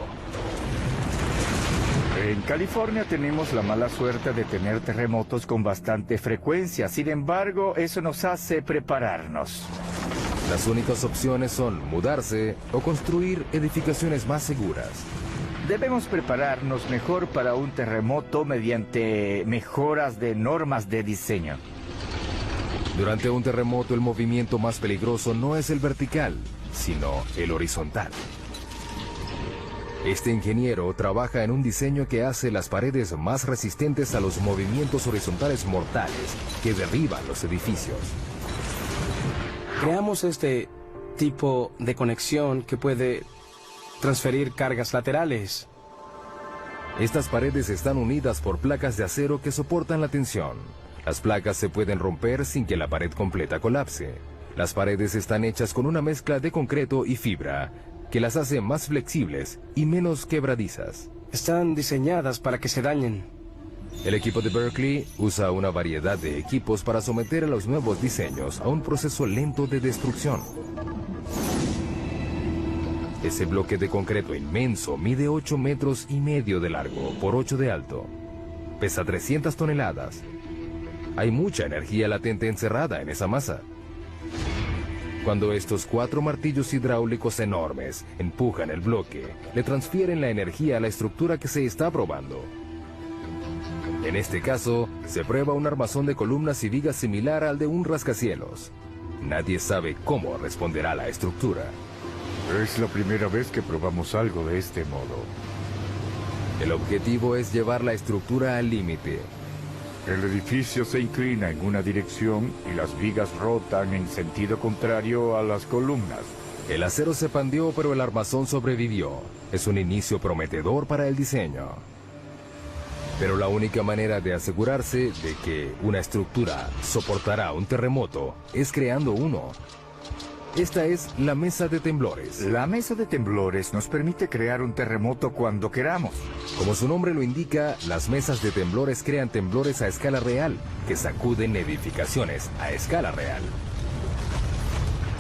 En California tenemos la mala suerte de tener terremotos con bastante frecuencia. Sin embargo, eso nos hace prepararnos. Las únicas opciones son mudarse o construir edificaciones más seguras. Debemos prepararnos mejor para un terremoto mediante mejoras de normas de diseño. Durante un terremoto, el movimiento más peligroso no es el vertical, sino el horizontal. Este ingeniero trabaja en un diseño que hace las paredes más resistentes a los movimientos horizontales mortales que derriban los edificios. Creamos este tipo de conexión que puede transferir cargas laterales. Estas paredes están unidas por placas de acero que soportan la tensión. Las placas se pueden romper sin que la pared completa colapse. Las paredes están hechas con una mezcla de concreto y fibra, que las hace más flexibles y menos quebradizas. Están diseñadas para que se dañen. El equipo de Berkeley usa una variedad de equipos para someter a los nuevos diseños a un proceso lento de destrucción. Ese bloque de concreto inmenso mide 8 metros y medio de largo por 8 de alto. Pesa 300 toneladas. Hay mucha energía latente encerrada en esa masa. Cuando estos 4 martillos hidráulicos enormes empujan el bloque, le transfieren la energía a la estructura que se está probando. En este caso, se prueba un armazón de columnas y vigas similar al de un rascacielos. Nadie sabe cómo responderá la estructura. Es la primera vez que probamos algo de este modo. El objetivo es llevar la estructura al límite. El edificio se inclina en una dirección y las vigas rotan en sentido contrario a las columnas. El acero se pandeó, pero el armazón sobrevivió. Es un inicio prometedor para el diseño. Pero la única manera de asegurarse de que una estructura soportará un terremoto es creando uno. Esta es la mesa de temblores. La mesa de temblores nos permite crear un terremoto cuando queramos. Como su nombre lo indica, las mesas de temblores crean temblores a escala real, que sacuden edificaciones a escala real.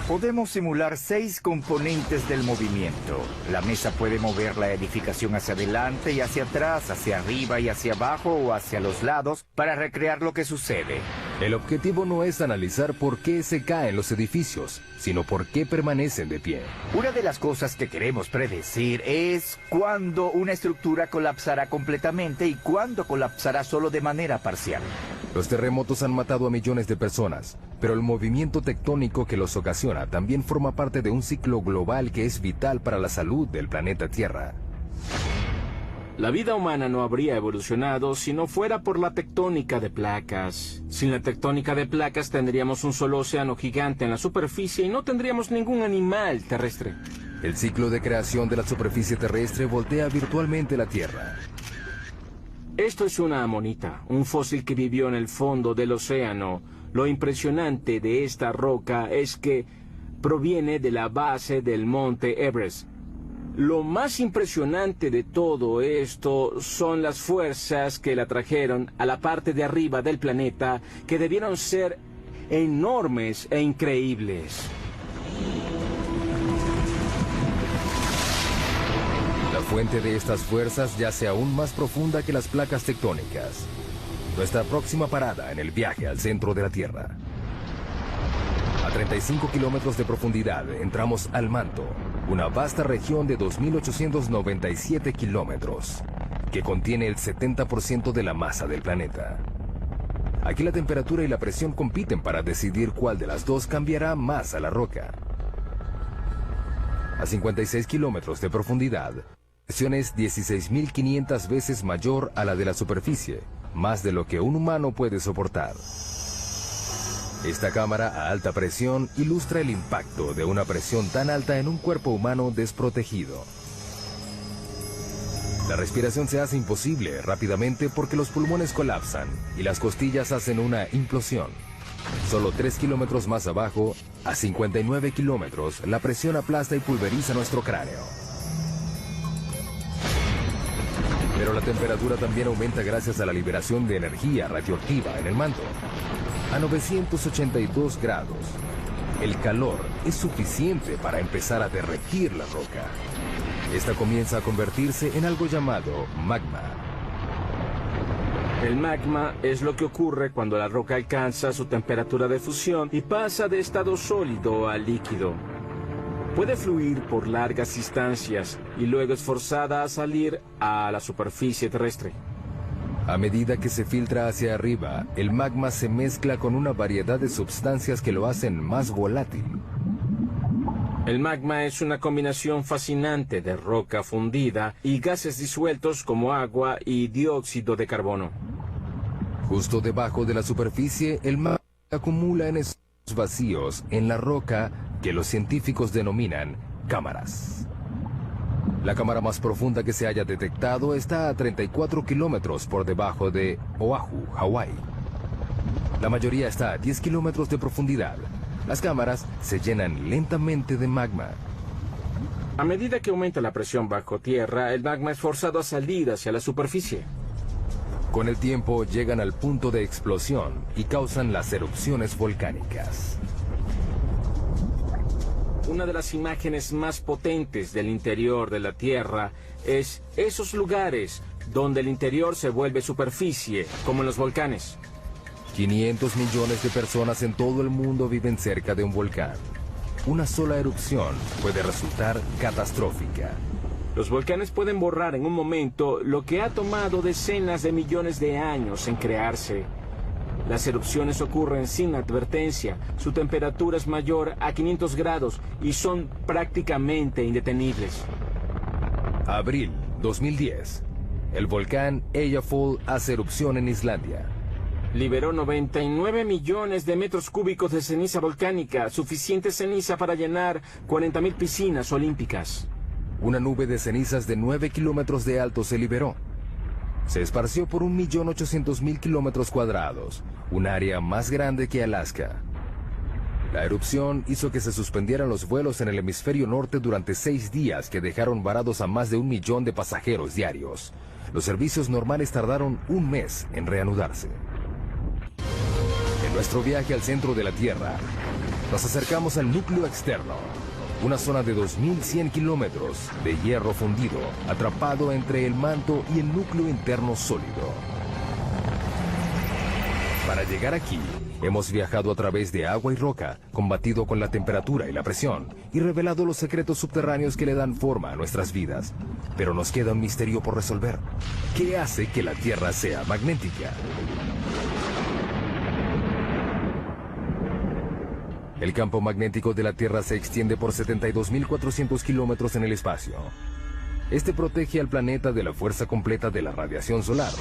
Podemos simular 6 componentes del movimiento. La mesa puede mover la edificación hacia adelante y hacia atrás, hacia arriba y hacia abajo o hacia los lados para recrear lo que sucede. El objetivo no es analizar por qué se caen los edificios, sino por qué permanecen de pie. Una de las cosas que queremos predecir es cuándo una estructura colapsará completamente y cuándo colapsará solo de manera parcial. Los terremotos han matado a millones de personas, pero el movimiento tectónico que los ocasiona también forma parte de un ciclo global que es vital para la salud del planeta Tierra. La vida humana no habría evolucionado si no fuera por la tectónica de placas. Sin la tectónica de placas tendríamos un solo océano gigante en la superficie y no tendríamos ningún animal terrestre. El ciclo de creación de la superficie terrestre voltea virtualmente la Tierra. Esto es una amonita, un fósil que vivió en el fondo del océano. Lo impresionante de esta roca es que proviene de la base del monte Everest. Lo más impresionante de todo esto son las fuerzas que la trajeron a la parte de arriba del planeta, que debieron ser enormes e increíbles. fuente de estas fuerzas yace aún más profunda que las placas tectónicas. Nuestra próxima parada en el viaje al centro de la Tierra. A 35 kilómetros de profundidad entramos al manto, una vasta región de 2.897 kilómetros, que contiene el 70% de la masa del planeta. Aquí la temperatura y la presión compiten para decidir cuál de las dos cambiará más a la roca. A 56 kilómetros de profundidad, la presión es 16.500 veces mayor a la de la superficie, más de lo que un humano puede soportar. Esta cámara a alta presión ilustra el impacto de una presión tan alta en un cuerpo humano desprotegido. La respiración se hace imposible rápidamente porque los pulmones colapsan y las costillas hacen una implosión. Solo 3 kilómetros más abajo, a 59 kilómetros, la presión aplasta y pulveriza nuestro cráneo. Pero la temperatura también aumenta gracias a la liberación de energía radioactiva en el manto. A 982 grados, el calor es suficiente para empezar a derretir la roca. Esta comienza a convertirse en algo llamado magma. El magma es lo que ocurre cuando la roca alcanza su temperatura de fusión y pasa de estado sólido a líquido. Puede fluir por largas distancias y luego es forzada a salir a la superficie terrestre. A medida que se filtra hacia arriba, el magma se mezcla con una variedad de sustancias que lo hacen más volátil. El magma es una combinación fascinante de roca fundida y gases disueltos como agua y dióxido de carbono. Justo debajo de la superficie, el magma acumula en esos vacíos en la roca que los científicos denominan cámaras. La cámara más profunda que se haya detectado está a 34 kilómetros por debajo de Oahu, Hawái. La mayoría está a 10 kilómetros de profundidad. Las cámaras se llenan lentamente de magma. A medida que aumenta la presión bajo tierra, el magma es forzado a salir hacia la superficie. Con el tiempo llegan al punto de explosión y causan las erupciones volcánicas. Una de las imágenes más potentes del interior de la Tierra es esos lugares donde el interior se vuelve superficie, como en los volcanes. 500 millones de personas en todo el mundo viven cerca de un volcán. Una sola erupción puede resultar catastrófica. Los volcanes pueden borrar en un momento lo que ha tomado decenas de millones de años en crearse. Las erupciones ocurren sin advertencia, su temperatura es mayor a 500 grados y son prácticamente indetenibles. Abril 2010. El volcán Eyjafjall hace erupción en Islandia. Liberó 99 millones de metros cúbicos de ceniza volcánica, suficiente ceniza para llenar 40.000 piscinas olímpicas. Una nube de cenizas de 9 kilómetros de alto se liberó. Se esparció por 1.800.000 kilómetros cuadrados, un área más grande que Alaska. La erupción hizo que se suspendieran los vuelos en el hemisferio norte durante 6 días que dejaron varados a más de 1 millón de pasajeros diarios. Los servicios normales tardaron un mes en reanudarse. En nuestro viaje al centro de la Tierra, nos acercamos al núcleo externo, una zona de 2.100 kilómetros de hierro fundido, atrapado entre el manto y el núcleo interno sólido. Para llegar aquí, hemos viajado a través de agua y roca, combatido con la temperatura y la presión, y revelado los secretos subterráneos que le dan forma a nuestras vidas. Pero nos queda un misterio por resolver. ¿Qué hace que la Tierra sea magnética? El campo magnético de la Tierra se extiende por 72.400 kilómetros en el espacio. Este protege al planeta de la fuerza completa de la radiación solar.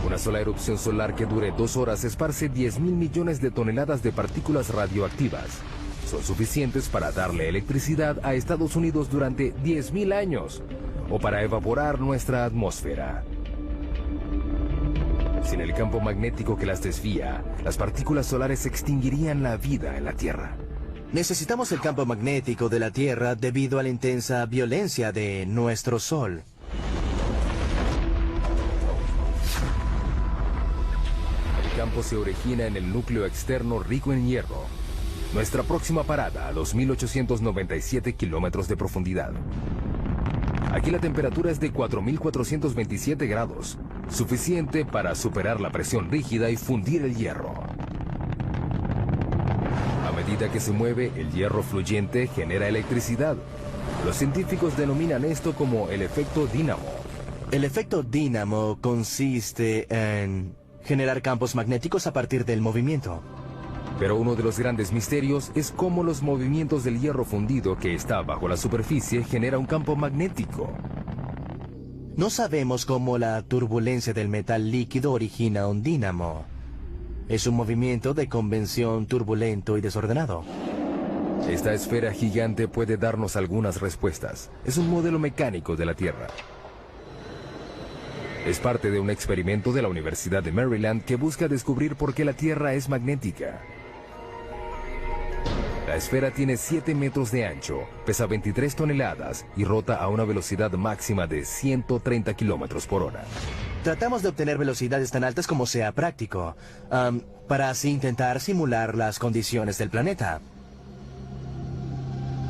Una sola erupción solar que dure 2 horas esparce 10.000 millones de toneladas de partículas radioactivas. Son suficientes para darle electricidad a Estados Unidos durante 10.000 años, o para evaporar nuestra atmósfera. Sin el campo magnético que las desvía, las partículas solares extinguirían la vida en la Tierra. Necesitamos el campo magnético de la Tierra debido a la intensa violencia de nuestro Sol. El campo se origina en el núcleo externo rico en hierro. Nuestra próxima parada a 2.897 kilómetros de profundidad. Aquí la temperatura es de 4.427 grados, suficiente para superar la presión rígida y fundir el hierro. A medida que se mueve, el hierro fluyente genera electricidad. Los científicos denominan esto como el efecto dínamo. El efecto dínamo consiste en generar campos magnéticos a partir del movimiento. Pero uno de los grandes misterios es cómo los movimientos del hierro fundido que está bajo la superficie genera un campo magnético. No sabemos cómo la turbulencia del metal líquido origina un dínamo. Es un movimiento de convención turbulento y desordenado. Esta esfera gigante puede darnos algunas respuestas. Es un modelo mecánico de la Tierra. Es parte de un experimento de la Universidad de Maryland que busca descubrir por qué la Tierra es magnética. La esfera tiene 7 metros de ancho, pesa 23 toneladas y rota a una velocidad máxima de 130 kilómetros por hora. Tratamos de obtener velocidades tan altas como sea práctico, para así intentar simular las condiciones del planeta.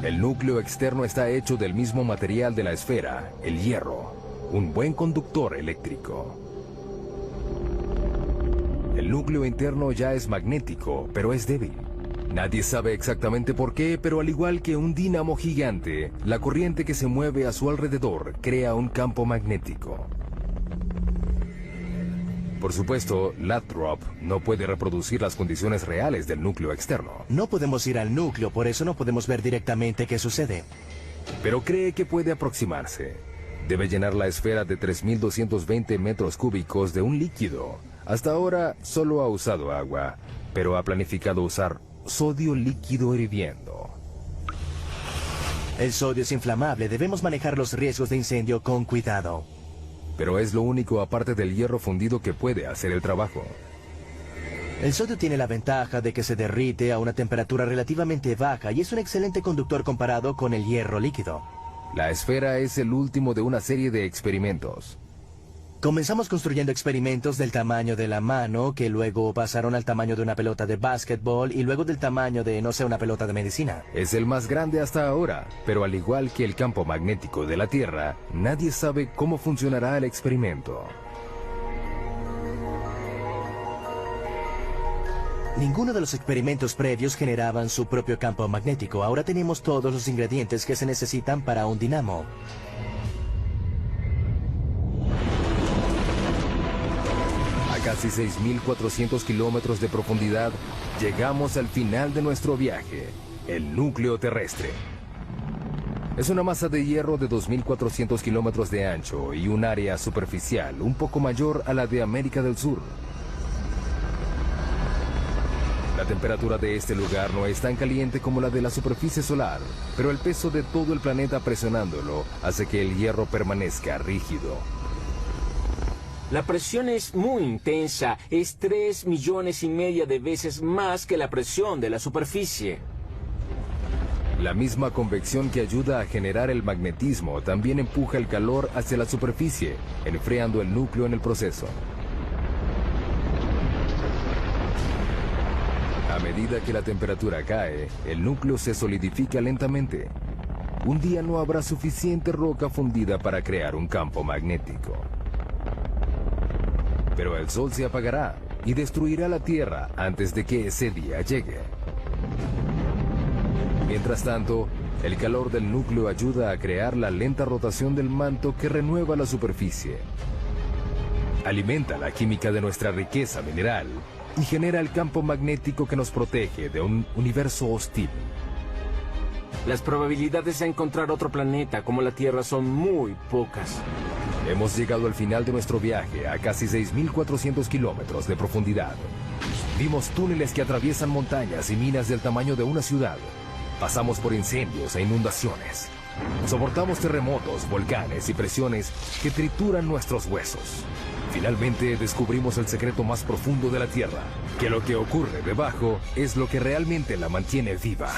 El núcleo externo está hecho del mismo material de la esfera, el hierro, un buen conductor eléctrico. El núcleo interno ya es magnético, pero es débil. Nadie sabe exactamente por qué, pero al igual que un dínamo gigante, la corriente que se mueve a su alrededor crea un campo magnético. Por supuesto, Lathrop no puede reproducir las condiciones reales del núcleo externo. No podemos ir al núcleo, por eso no podemos ver directamente qué sucede. Pero cree que puede aproximarse. Debe llenar la esfera de 3.220 metros cúbicos de un líquido. Hasta ahora solo ha usado agua, pero ha planificado usar sodio líquido hirviendo. El sodio es inflamable, debemos manejar los riesgos de incendio con cuidado. Pero es lo único aparte del hierro fundido que puede hacer el trabajo. El sodio tiene la ventaja de que se derrite a una temperatura relativamente baja y es un excelente conductor comparado con el hierro líquido. La esfera es el último de una serie de experimentos. Comenzamos construyendo experimentos del tamaño de la mano, que luego pasaron al tamaño de una pelota de básquetbol y luego del tamaño de, no sé, una pelota de medicina. Es el más grande hasta ahora, pero al igual que el campo magnético de la Tierra, nadie sabe cómo funcionará el experimento. Ninguno de los experimentos previos generaban su propio campo magnético. Ahora tenemos todos los ingredientes que se necesitan para un dinamo. Casi 6.400 kilómetros de profundidad, llegamos al final de nuestro viaje, el núcleo terrestre. Es una masa de hierro de 2.400 kilómetros de ancho y un área superficial un poco mayor a la de América del Sur. La temperatura de este lugar no es tan caliente como la de la superficie solar, pero el peso de todo el planeta presionándolo hace que el hierro permanezca rígido. La presión es muy intensa, es 3,5 millones de veces más que la presión de la superficie. La misma convección que ayuda a generar el magnetismo también empuja el calor hacia la superficie, enfriando el núcleo en el proceso. A medida que la temperatura cae, el núcleo se solidifica lentamente. Un día no habrá suficiente roca fundida para crear un campo magnético. Pero el sol se apagará y destruirá la Tierra antes de que ese día llegue. Mientras tanto, el calor del núcleo ayuda a crear la lenta rotación del manto que renueva la superficie. Alimenta la química de nuestra riqueza mineral y genera el campo magnético que nos protege de un universo hostil. Las probabilidades de encontrar otro planeta como la Tierra son muy pocas. Hemos llegado al final de nuestro viaje a casi 6.400 kilómetros de profundidad. Vimos túneles que atraviesan montañas y minas del tamaño de una ciudad. Pasamos por incendios e inundaciones. Soportamos terremotos, volcanes y presiones que trituran nuestros huesos. Finalmente descubrimos el secreto más profundo de la Tierra, que lo que ocurre debajo es lo que realmente la mantiene viva.